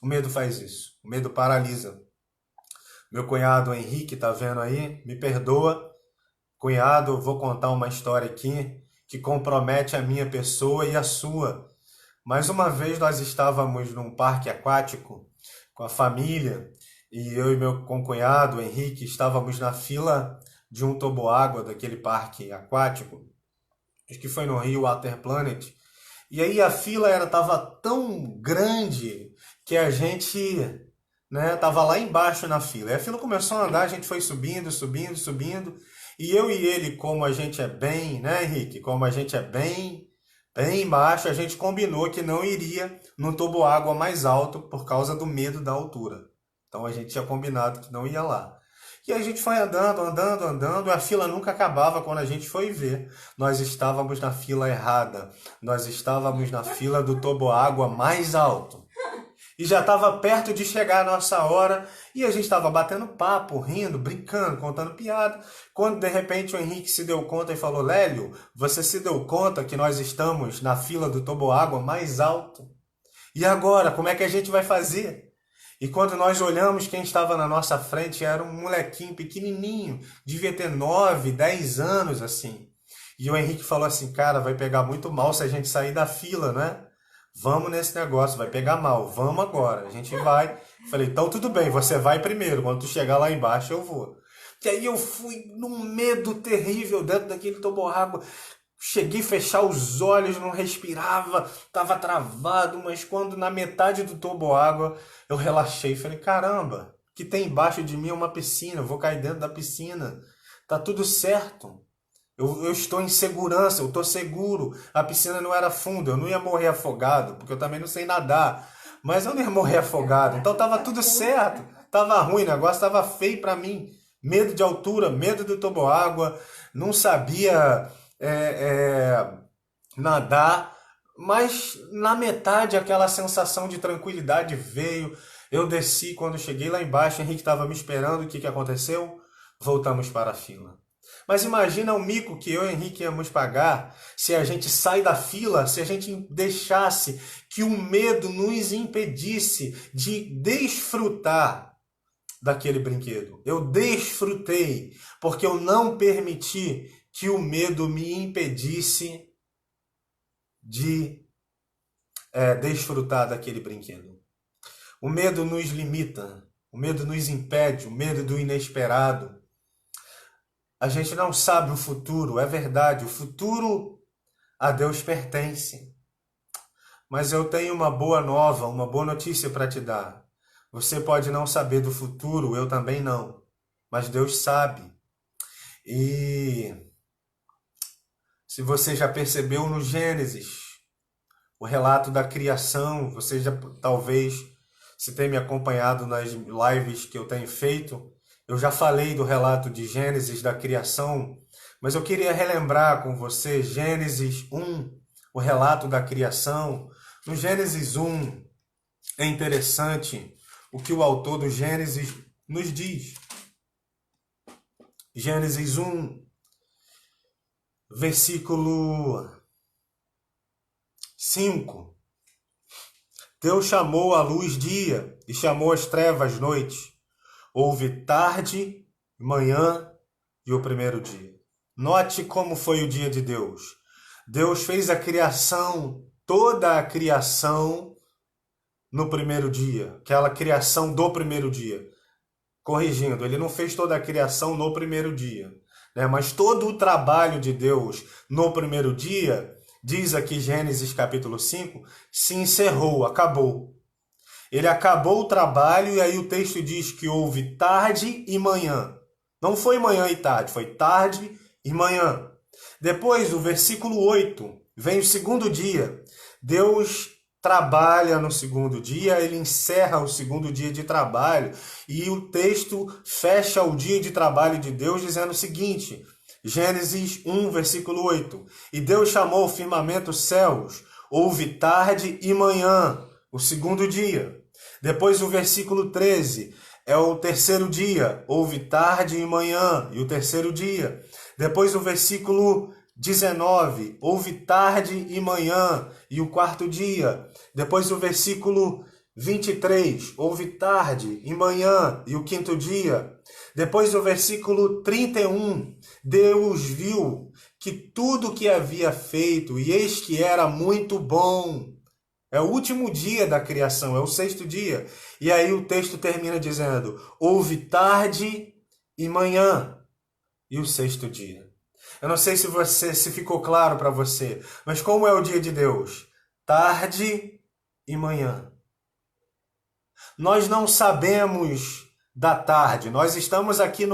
O medo faz isso. O medo paralisa. Meu cunhado Henrique, tá vendo aí? Me perdoa. Cunhado, vou contar uma história aqui que compromete a minha pessoa e a sua. Mais uma vez nós estávamos num parque aquático com a família, e eu e meu concunhado, Henrique, estávamos na fila de um toboágua daquele parque aquático, acho que foi no Rio Water Planet, e aí a fila estava tão grande que a gente estava lá embaixo na fila. E a fila começou a andar, a gente foi subindo, e eu e ele, como a gente é bem, né, Henrique? Como a gente é bem embaixo, a gente combinou que não iria no toboágua mais alto por causa do medo da altura. Então a gente tinha combinado que não ia lá. E a gente foi andando, a fila nunca acabava. Quando a gente foi ver, nós estávamos na fila errada. Nós estávamos na fila do toboágua mais alto. E já estava perto de chegar a nossa hora, e a gente estava batendo papo, rindo, brincando, contando piada, quando de repente o Henrique se deu conta e falou: Lélio, você se deu conta que nós estamos na fila do toboágua mais alto? E agora, como é que a gente vai fazer? E quando nós olhamos, quem estava na nossa frente era um molequinho pequenininho, devia ter 9, 10 anos assim. E o Henrique falou assim: cara, vai pegar muito mal se a gente sair da fila, né? Vamos nesse negócio, vai pegar mal, vamos agora, a gente vai. Falei: então tudo bem, você vai primeiro, quando tu chegar lá embaixo eu vou. E aí eu fui num medo terrível dentro daquele toboágua. Cheguei a fechar os olhos, não respirava, estava travado, mas quando na metade do toboágua eu relaxei, falei: caramba, que tem embaixo de mim é uma piscina, eu vou cair dentro da piscina, tá tudo certo. Eu estou em segurança, eu estou seguro. A piscina não era funda, eu não ia morrer afogado, porque eu também não sei nadar. Mas eu não ia morrer afogado, então estava tudo certo. Estava ruim, o negócio estava feio para mim. Medo de altura, medo do toboágua, não sabia nadar. Mas na metade aquela sensação de tranquilidade veio. Eu desci, quando cheguei lá embaixo, o Henrique estava me esperando. O que aconteceu? Voltamos para a fila. Mas imagina o mico que eu e o Henrique íamos pagar se a gente sai da fila, se a gente deixasse que o medo nos impedisse de desfrutar daquele brinquedo. Eu desfrutei porque eu não permiti que o medo me impedisse de desfrutar daquele brinquedo. O medo nos limita, o medo nos impede, o medo do inesperado. A gente não sabe o futuro, é verdade, o futuro a Deus pertence. Mas eu tenho uma boa nova, uma boa notícia para te dar. Você pode não saber do futuro, eu também não, mas Deus sabe. E se você já percebeu no Gênesis, o relato da criação. Você já talvez, se tem me acompanhado nas lives que eu tenho feito, eu já falei do relato de Gênesis, da criação, mas eu queria relembrar com você Gênesis 1, o relato da criação. No Gênesis 1, é interessante o que o autor do Gênesis nos diz. Gênesis 1, versículo 5. Deus chamou a luz dia e chamou as trevas noite. Houve tarde, manhã e o primeiro dia. Note como foi o dia de Deus. Deus fez a criação, toda a criação, no primeiro dia. Aquela criação do primeiro dia. Corrigindo, ele não fez toda a criação no primeiro dia, né? Mas todo o trabalho de Deus no primeiro dia, diz aqui Gênesis capítulo 5, se encerrou, acabou. Ele acabou o trabalho e aí o texto diz que houve tarde e manhã. Não foi manhã e tarde, foi tarde e manhã. Depois, o versículo 8, vem o segundo dia. Deus trabalha no segundo dia, ele encerra o segundo dia de trabalho e o texto fecha o dia de trabalho de Deus dizendo o seguinte, Gênesis 1, versículo 8, e Deus chamou o firmamento céus, houve tarde e manhã, o segundo dia. Depois o versículo 13, é o terceiro dia, houve tarde e manhã, e o terceiro dia. Depois o versículo 19, houve tarde e manhã, e o quarto dia. Depois o versículo 23, houve tarde e manhã, e o quinto dia. Depois o versículo 31, Deus viu que tudo que havia feito, e eis que era muito bom. É o último dia da criação, é o sexto dia. E aí o texto termina dizendo, houve tarde e manhã, e o sexto dia. Eu não sei se ficou claro para você, mas como é o dia de Deus? Tarde e manhã. Nós não sabemos da tarde, nós estamos aqui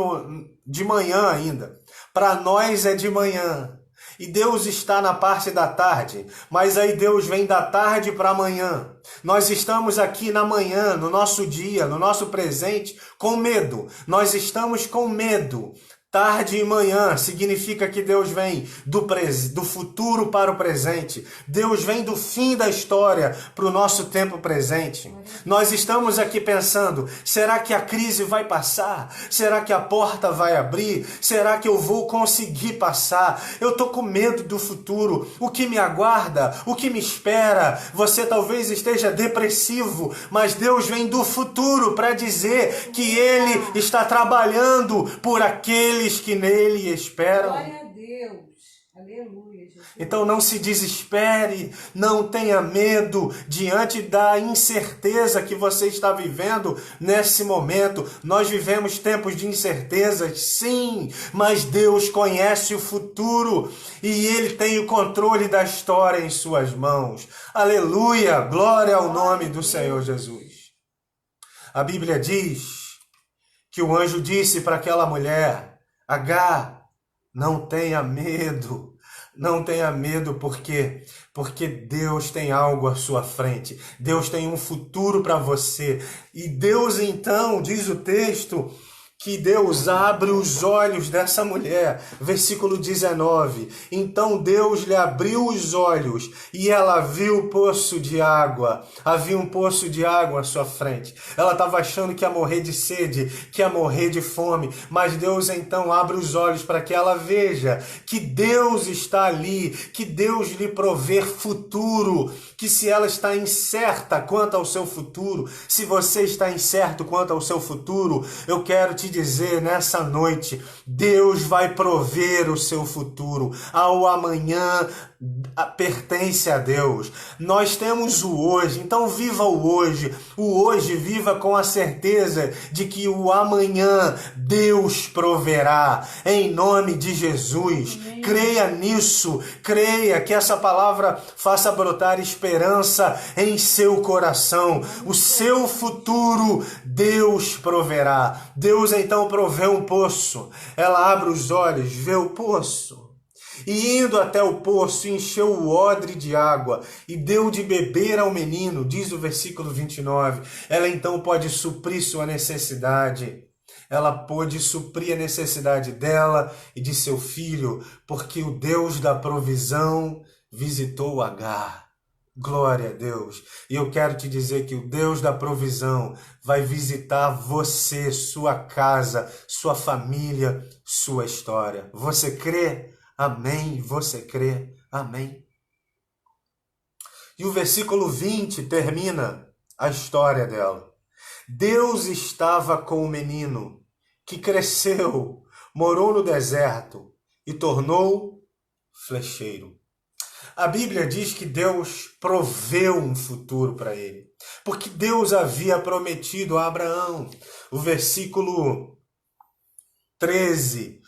de manhã ainda. Para nós é de manhã. E Deus está na parte da tarde, mas aí Deus vem da tarde para amanhã. Nós estamos aqui na manhã, no nosso dia, no nosso presente, com medo. Nós estamos com medo. Tarde e manhã significa que Deus vem do futuro para o presente. Deus vem do fim da história para o nosso tempo presente. Nós estamos aqui pensando, será que a crise vai passar? Será que a porta vai abrir? Será que eu vou conseguir passar? Eu estou com medo do futuro. O que me aguarda? O que me espera? Você talvez esteja depressivo, mas Deus vem do futuro para dizer que Ele está trabalhando por aqueles que nele esperam. Glória a Deus. Aleluia, Jesus. Então não se desespere, não tenha medo diante da incerteza que você está vivendo nesse momento. Nós vivemos tempos de incertezas, sim, mas Deus conhece o futuro e Ele tem o controle da história em suas mãos. Aleluia, glória ao nome do Senhor Jesus. A Bíblia diz que o anjo disse para aquela mulher, Agar, não tenha medo, não tenha medo, porque Deus tem algo à sua frente, Deus tem um futuro para você, e Deus então, diz o texto, que Deus abre os olhos dessa mulher, versículo 19, então Deus lhe abriu os olhos e ela viu o poço de água, havia um poço de água à sua frente, ela estava achando que ia morrer de sede, que ia morrer de fome, mas Deus então abre os olhos para que ela veja que Deus está ali, que Deus lhe prover futuro, que se ela está incerta quanto ao seu futuro, se você está incerto quanto ao seu futuro, eu quero te dizer nessa noite, Deus vai prover o seu futuro. Ao amanhã pertence a Deus. Nós temos o hoje, então viva o hoje viva com a certeza de que o amanhã Deus proverá, em nome de Jesus. Amém. Creia nisso, creia que essa palavra faça brotar esperança em seu coração. O seu futuro Deus proverá. Deus então provê um poço. Ela abre os olhos, vê o poço. E indo até o poço, encheu o odre de água e deu de beber ao menino, diz o versículo 29. Ela então pode suprir sua necessidade. Ela pôde suprir a necessidade dela e de seu filho, porque o Deus da provisão visitou Agar. Glória a Deus. E eu quero te dizer que o Deus da provisão vai visitar você, sua casa, sua família, sua história. Você crê? Amém. Você crê? Amém. E o versículo 20 termina a história dela. Deus estava com o menino, que cresceu, morou no deserto e tornou flecheiro. A Bíblia diz que Deus proveu um futuro para ele, porque Deus havia prometido a Abraão. O versículo 13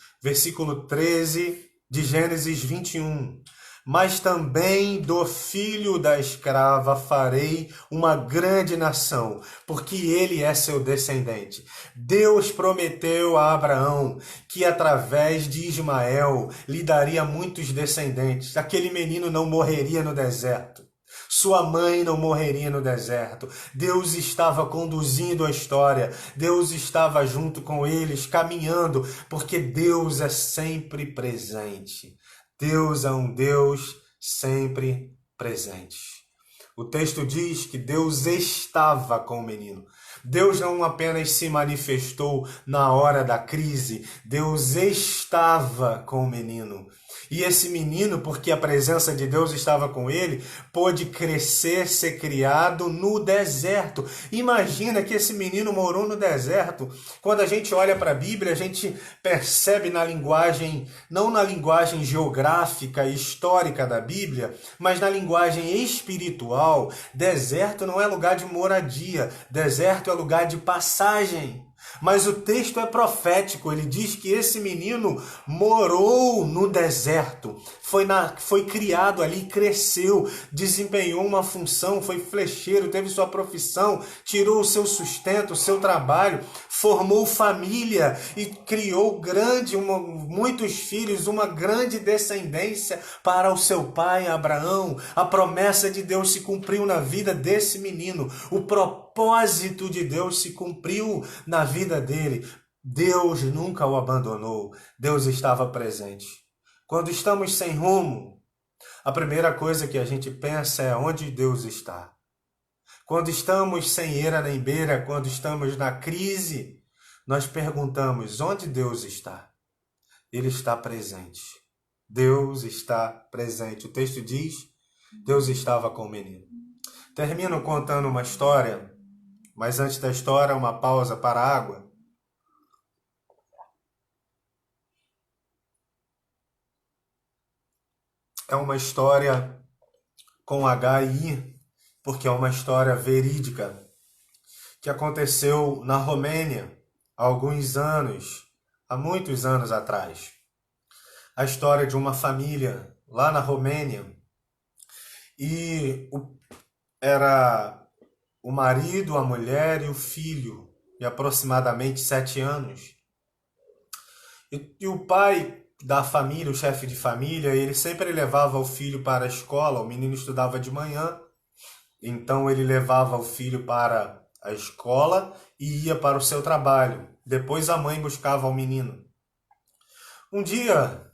de Gênesis 21. Mas também do filho da escrava farei uma grande nação, porque ele é seu descendente. Deus prometeu a Abraão que através de Ismael lhe daria muitos descendentes. Aquele menino não morreria no deserto. Sua mãe não morreria no deserto. Deus estava conduzindo a história. Deus estava junto com eles, caminhando, porque Deus é sempre presente. Deus é um Deus sempre presente. O texto diz que Deus estava com o menino. Deus não apenas se manifestou na hora da crise, Deus estava com o menino. E esse menino, porque a presença de Deus estava com ele, pôde crescer, ser criado no deserto. Imagina que esse menino morou no deserto. Quando a gente olha para a Bíblia, a gente percebe na linguagem, não na linguagem geográfica e histórica da Bíblia, mas na linguagem espiritual. Deserto não é lugar de moradia, deserto é lugar de passagem. Mas o texto é profético, ele diz que esse menino morou no deserto, foi criado ali, cresceu, desempenhou uma função, foi flecheiro, teve sua profissão, tirou o seu sustento, o seu trabalho, formou família e criou muitos filhos, uma grande descendência para o seu pai Abraão. A promessa de Deus se cumpriu na vida desse menino, o propósito de Deus se cumpriu na vida dele. Deus nunca o abandonou, Deus estava presente. Quando estamos sem rumo, a primeira coisa que a gente pensa é onde Deus está. Quando estamos sem eira nem beira, quando estamos na crise, nós perguntamos onde Deus está. Ele está presente. Deus está presente. O texto diz, Deus estava com o menino. Termino contando uma história, mas antes da história, uma pausa para a água. É uma história com H e I, porque é uma história verídica que aconteceu na Romênia há muitos anos atrás. A história de uma família lá na Romênia e era o marido, a mulher e o filho de aproximadamente 7 anos. E o pai da família, o chefe de família, ele sempre levava o filho para a escola. O menino estudava de manhã, então ele levava o filho para a escola e ia para o seu trabalho. Depois a mãe buscava o menino. Um dia,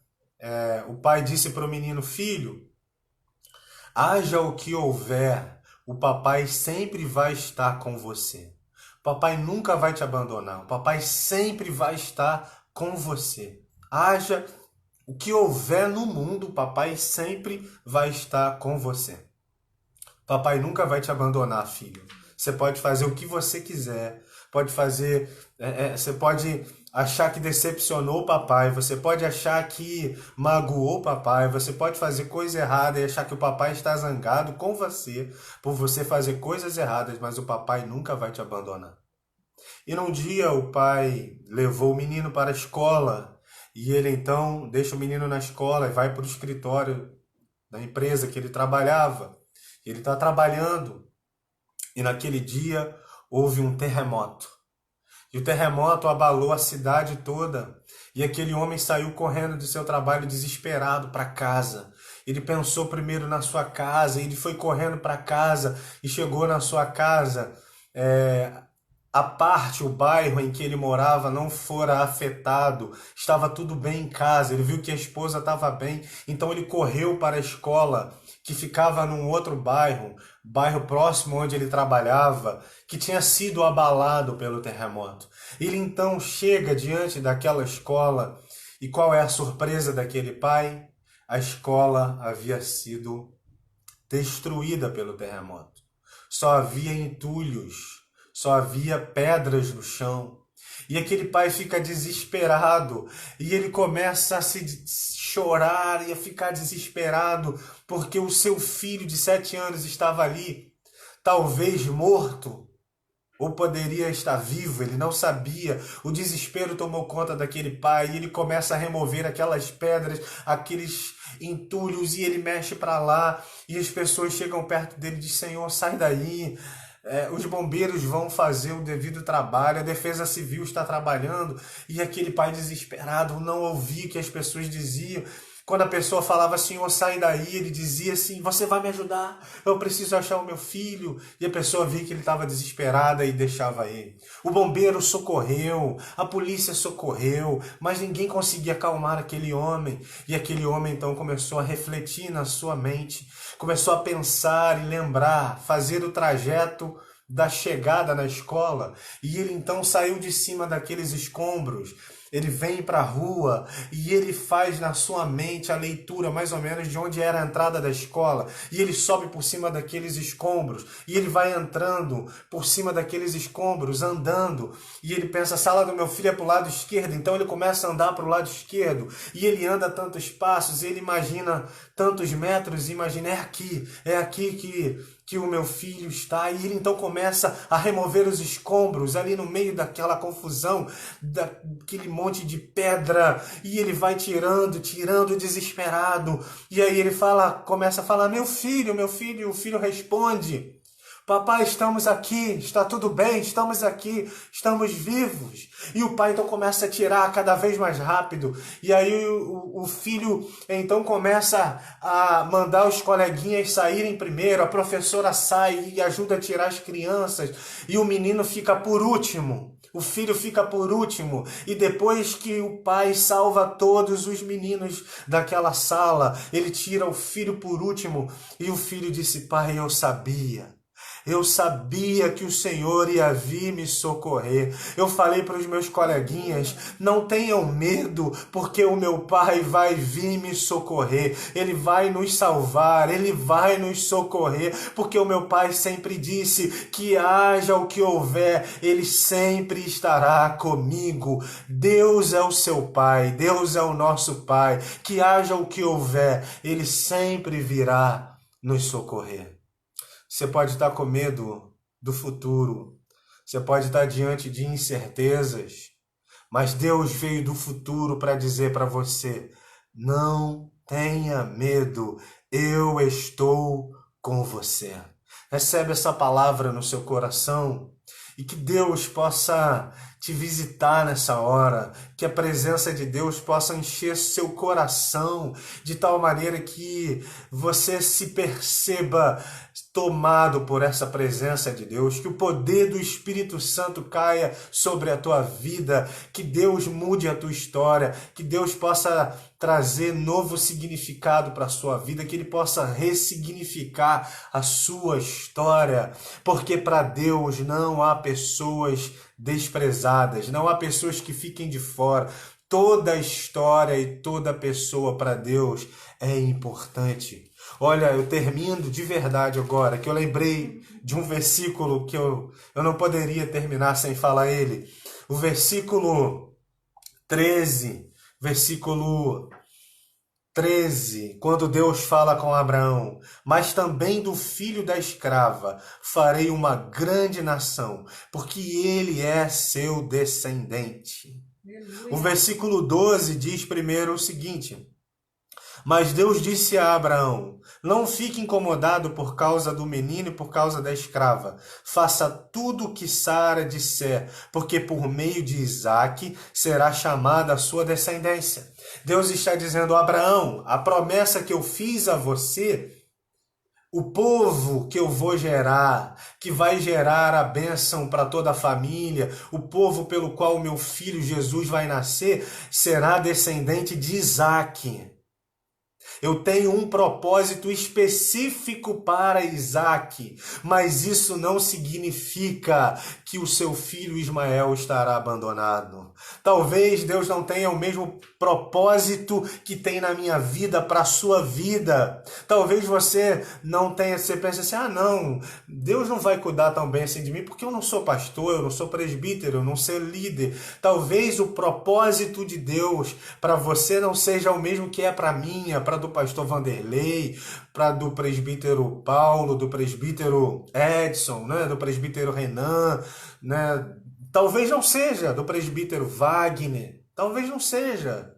o pai disse para o menino: filho, haja o que houver, o papai sempre vai estar com você. O papai nunca vai te abandonar. O papai sempre vai estar com você. Haja o que houver no mundo, o papai sempre vai estar com você. Papai nunca vai te abandonar, filho. Você pode fazer o que você quiser. Você pode achar que decepcionou o papai. Você pode achar que magoou o papai. Você pode fazer coisa errada e achar que o papai está zangado com você por você fazer coisas erradas, mas o papai nunca vai te abandonar. E num dia o pai levou o menino para a escola. E ele então deixa o menino na escola e vai para o escritório da empresa que ele trabalhava. Ele está trabalhando e naquele dia houve um terremoto. E o terremoto abalou a cidade toda. E aquele homem saiu correndo do seu trabalho desesperado para casa. Ele pensou primeiro na sua casa, ele foi correndo para casa e chegou na sua casa. A parte, o bairro em que ele morava não fora afetado, estava tudo bem em casa, ele viu que a esposa estava bem, então ele correu para a escola, que ficava num outro bairro próximo onde ele trabalhava, que tinha sido abalado pelo terremoto. Ele então chega diante daquela escola, e qual é a surpresa daquele pai? A escola havia sido destruída pelo terremoto. Só havia entulhos. Só havia pedras no chão. E aquele pai fica desesperado. E ele começa a se chorar e a ficar desesperado. Porque o seu filho de 7 anos estava ali. Talvez morto. Ou poderia estar vivo. Ele não sabia. O desespero tomou conta daquele pai. E ele começa a remover aquelas pedras. Aqueles entulhos. E ele mexe para lá. E as pessoas chegam perto dele e dizem: Senhor, sai daí. Os bombeiros vão fazer o devido trabalho, a defesa civil está trabalhando, e aquele pai desesperado não ouvia o que as pessoas diziam. Quando a pessoa falava: Senhor, sai daí, ele dizia assim: você vai me ajudar, eu preciso achar o meu filho. E a pessoa via que ele estava desesperada e deixava ele. O bombeiro socorreu, a polícia socorreu, mas ninguém conseguia acalmar aquele homem. E aquele homem então começou a refletir na sua mente, começou a pensar e lembrar, fazer o trajeto da chegada na escola. E ele então saiu de cima daqueles escombros. Ele vem para a rua e ele faz na sua mente a leitura mais ou menos de onde era a entrada da escola. E ele sobe por cima daqueles escombros. E ele vai entrando por cima daqueles escombros, andando. E ele pensa: a sala do meu filho é para o lado esquerdo. Então ele começa a andar para o lado esquerdo. E ele anda tantos passos, ele imagina tantos metros. E imagina: é aqui que o meu filho está. E ele então começa a remover os escombros ali no meio daquela confusão, daquele monte de pedra, e ele vai tirando, desesperado. E aí ele começa a falar: meu filho, o filho responde: papai, estamos aqui, está tudo bem, estamos aqui, estamos vivos. E o pai então começa a tirar cada vez mais rápido. E aí o filho então começa a mandar os coleguinhas saírem primeiro. A professora sai e ajuda a tirar as crianças. E o menino fica por último. O filho fica por último. E depois que o pai salva todos os meninos daquela sala, ele tira o filho por último. E o filho disse: pai, eu sabia que o Senhor ia vir me socorrer. Eu falei para os meus coleguinhas: não tenham medo, porque o meu Pai vai vir me socorrer. Ele vai nos salvar, Ele vai nos socorrer, porque o meu Pai sempre disse que haja o que houver, Ele sempre estará comigo. Deus é o seu Pai, Deus é o nosso Pai. Que haja o que houver, Ele sempre virá nos socorrer. Você pode estar com medo do futuro, você pode estar diante de incertezas, mas Deus veio do futuro para dizer para você: não tenha medo, eu estou com você. Recebe essa palavra no seu coração e que Deus possa te visitar nessa hora, que a presença de Deus possa encher seu coração de tal maneira que você se perceba tomado por essa presença de Deus, que o poder do Espírito Santo caia sobre a tua vida, que Deus mude a tua história, que Deus possa trazer novo significado para a sua vida, que Ele possa ressignificar a sua história, porque para Deus não há pessoas desprezadas, não há pessoas que fiquem de fora. Toda história e toda pessoa para Deus é importante. Olha, eu termino de verdade agora, que eu lembrei de um versículo que eu não poderia terminar sem falar ele. O versículo 13, quando Deus fala com Abraão: mas também do filho da escrava farei uma grande nação, porque ele é seu descendente. O versículo 12 diz primeiro o seguinte: Mas Deus disse a Abraão: não fique incomodado por causa do menino e por causa da escrava. Faça tudo o que Sara disser, porque por meio de Isaque será chamada a sua descendência. Deus está dizendo: Abraão, a promessa que eu fiz a você, o povo que eu vou gerar, que vai gerar a bênção para toda a família, o povo pelo qual o meu filho Jesus vai nascer, será descendente de Isaque. Eu tenho um propósito específico para Isaque, mas isso não significa que o seu filho Ismael estará abandonado. Talvez Deus não tenha o mesmo propósito que tem na minha vida para a sua vida. Talvez você não tenha, você pense assim: ah não, Deus não vai cuidar tão bem assim de mim porque eu não sou pastor, eu não sou presbítero, eu não sou líder. Talvez o propósito de Deus para você não seja o mesmo que é para mim, para do pastor Vanderlei, para do presbítero Paulo, do presbítero Edson, né, do presbítero Renan, né? Talvez não seja do presbítero Wagner, talvez não seja.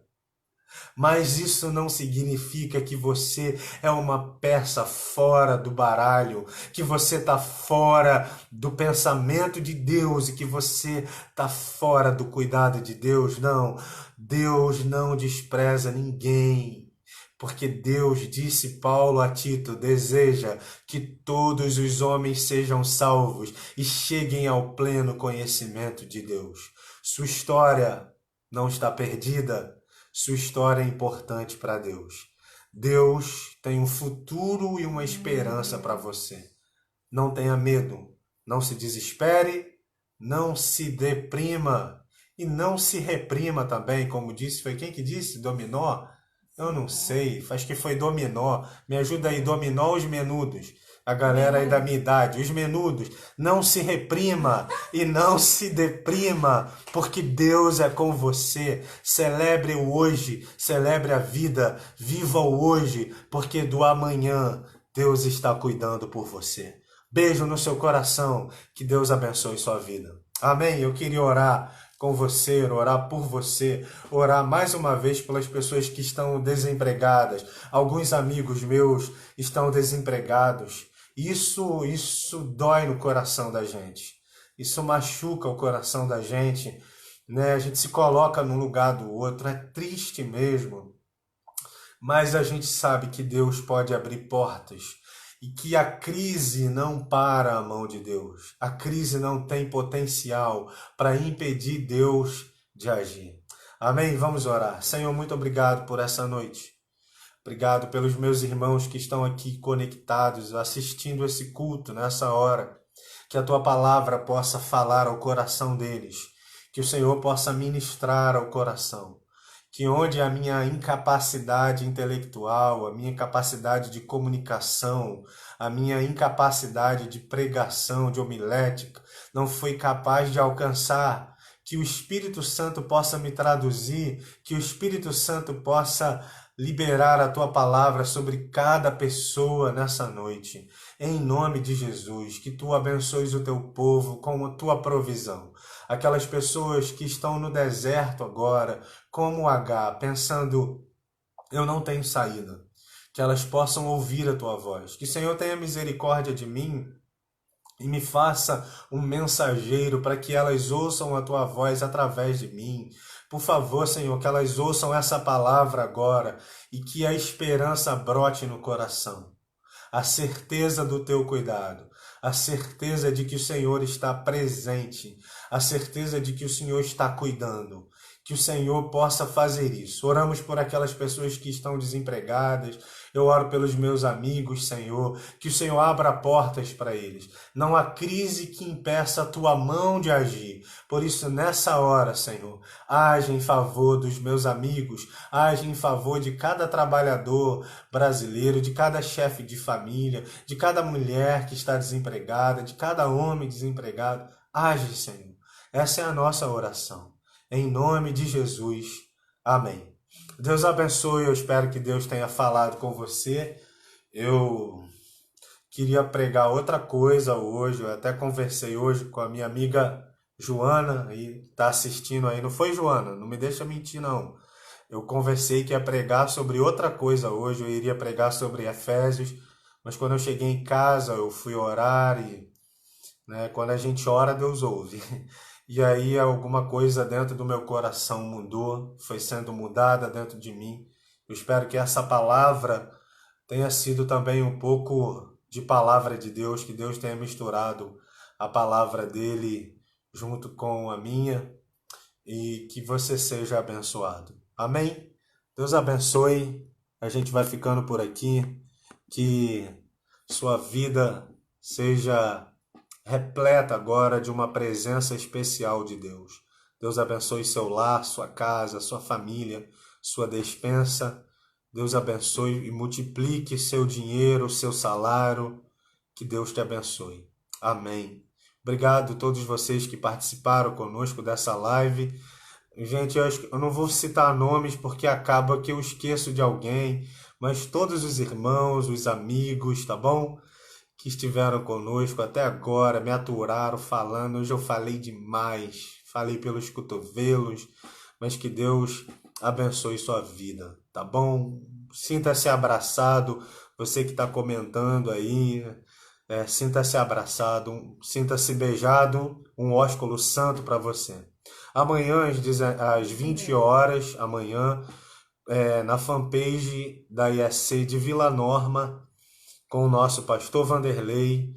Mas isso não significa que você é uma peça fora do baralho, que você está fora do pensamento de Deus e que você está fora do cuidado de Deus. Não, Deus não despreza ninguém. Porque Deus, disse Paulo a Tito, deseja que todos os homens sejam salvos e cheguem ao pleno conhecimento de Deus. Sua história não está perdida, sua história é importante para Deus. Deus tem um futuro e uma esperança para você. Não tenha medo, não se desespere, não se deprima e não se reprima também, como disse, foi quem que disse? Dominó? Eu não sei, acho que foi Dominó. Me ajuda aí, Dominó, os menudos. A galera aí da minha idade, os menudos. Não se reprima e não se deprima, porque Deus é com você. Celebre o hoje, celebre a vida, viva o hoje, porque do amanhã Deus está cuidando por você. Beijo no seu coração, que Deus abençoe sua vida. Amém? Eu queria orar com você, orar por você, orar mais uma vez pelas pessoas que estão desempregadas. Alguns amigos meus estão desempregados. Isso dói no coração da gente. Isso machuca o coração da gente, né? A gente se coloca num lugar do outro, é triste mesmo. Mas a gente sabe que Deus pode abrir portas. E que a crise não para a mão de Deus. A crise não tem potencial para impedir Deus de agir. Amém? Vamos orar. Senhor, muito obrigado por essa noite. Obrigado pelos meus irmãos que estão aqui conectados, assistindo esse culto nessa hora. Que a Tua palavra possa falar ao coração deles. Que o Senhor possa ministrar ao coração. Que onde a minha incapacidade intelectual, a minha incapacidade de comunicação, a minha incapacidade de pregação, de homilética, não foi capaz de alcançar, que o Espírito Santo possa me traduzir, que o Espírito Santo possa liberar a Tua palavra sobre cada pessoa nessa noite. Em nome de Jesus, que Tu abençoes o Teu povo com a Tua provisão. Aquelas pessoas que estão no deserto agora, como H, pensando, eu não tenho saída. Que elas possam ouvir a Tua voz. Que o Senhor tenha misericórdia de mim e me faça um mensageiro para que elas ouçam a Tua voz através de mim. Por favor, Senhor, que elas ouçam essa palavra agora e que a esperança brote no coração. A certeza do Teu cuidado, a certeza de que o Senhor está presente, a certeza de que o Senhor está cuidando, que o Senhor possa fazer isso. Oramos por aquelas pessoas que estão desempregadas, eu oro pelos meus amigos, Senhor, que o Senhor abra portas para eles. Não há crise que impeça a Tua mão de agir. Por isso, nessa hora, Senhor, age em favor dos meus amigos, age em favor de cada trabalhador brasileiro, de cada chefe de família, de cada mulher que está desempregada, de cada homem desempregado. Age, Senhor. Essa é a nossa oração. Em nome de Jesus. Amém. Deus abençoe, eu espero que Deus tenha falado com você. Eu queria pregar outra coisa hoje, eu até conversei hoje com a minha amiga Joana, e está assistindo aí. Não foi, Joana? Não me deixa mentir, não. Eu conversei que ia pregar sobre outra coisa hoje, eu iria pregar sobre Efésios, mas quando eu cheguei em casa, eu fui orar e, né, quando a gente ora, Deus ouve. E aí alguma coisa dentro do meu coração mudou, foi sendo mudada dentro de mim. Eu espero que essa palavra tenha sido também um pouco de palavra de Deus, que Deus tenha misturado a palavra dele junto com a minha e que você seja abençoado. Amém? Deus abençoe. A gente vai ficando por aqui. Que sua vida seja repleta agora de uma presença especial de Deus. Deus abençoe seu lar, sua casa, sua família, sua despensa. Deus abençoe e multiplique seu dinheiro, seu salário. Que Deus te abençoe. Amém. Obrigado a todos vocês que participaram conosco dessa live. Gente, eu não vou citar nomes porque acaba que eu esqueço de alguém, mas todos os irmãos, os amigos, tá bom? Que estiveram conosco até agora, me aturaram falando. Hoje eu falei demais, falei pelos cotovelos, mas que Deus abençoe sua vida, tá bom? Sinta-se abraçado, você que está comentando aí, sinta-se abraçado, sinta-se beijado, um ósculo santo para você. Amanhã, às 20 horas, amanhã, na fanpage da ISC de Vila Norma, com o nosso pastor Vanderlei,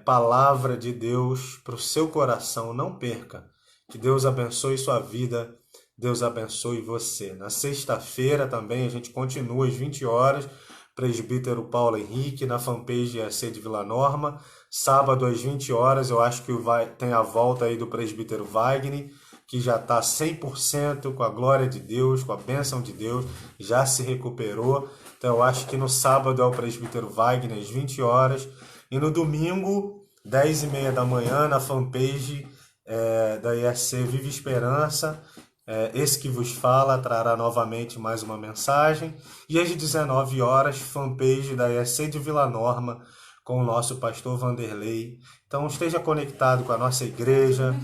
palavra de Deus para o seu coração, não perca. Que Deus abençoe sua vida, Deus abençoe você. Na sexta-feira também a gente continua às 20 horas, presbítero Paulo Henrique, na fanpage ISC de Vila Norma. Sábado às 20 horas, eu acho que tem a volta aí do presbítero Wagner, que já está 100% com a glória de Deus, com a bênção de Deus, já se recuperou. Então eu acho que no sábado é o presbítero Wagner às 20 horas. E no domingo, 10h30 da manhã, na fanpage da ISC Viva Esperança, esse que vos fala trará novamente mais uma mensagem. E às 19 horas, fanpage da ISC de Vila Norma, com o nosso pastor Vanderlei. Então esteja conectado com a nossa igreja,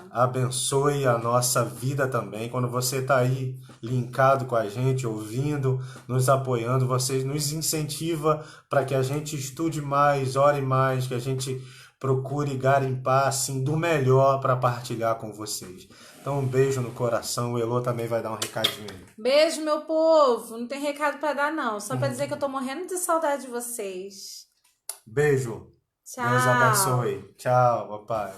abençoe a nossa vida também. Quando você está aí linkado com a gente, ouvindo, nos apoiando, você nos incentiva para que a gente estude mais, ore mais, que a gente procure garimpar assim, do melhor para partilhar com vocês. Então um beijo no coração, o Elô também vai dar um recadinho aí. Beijo, meu povo. Não tem recado para dar, não. Só para dizer que eu tô morrendo de saudade de vocês. Beijo. Tchau. Deus abençoe. Tchau, paz.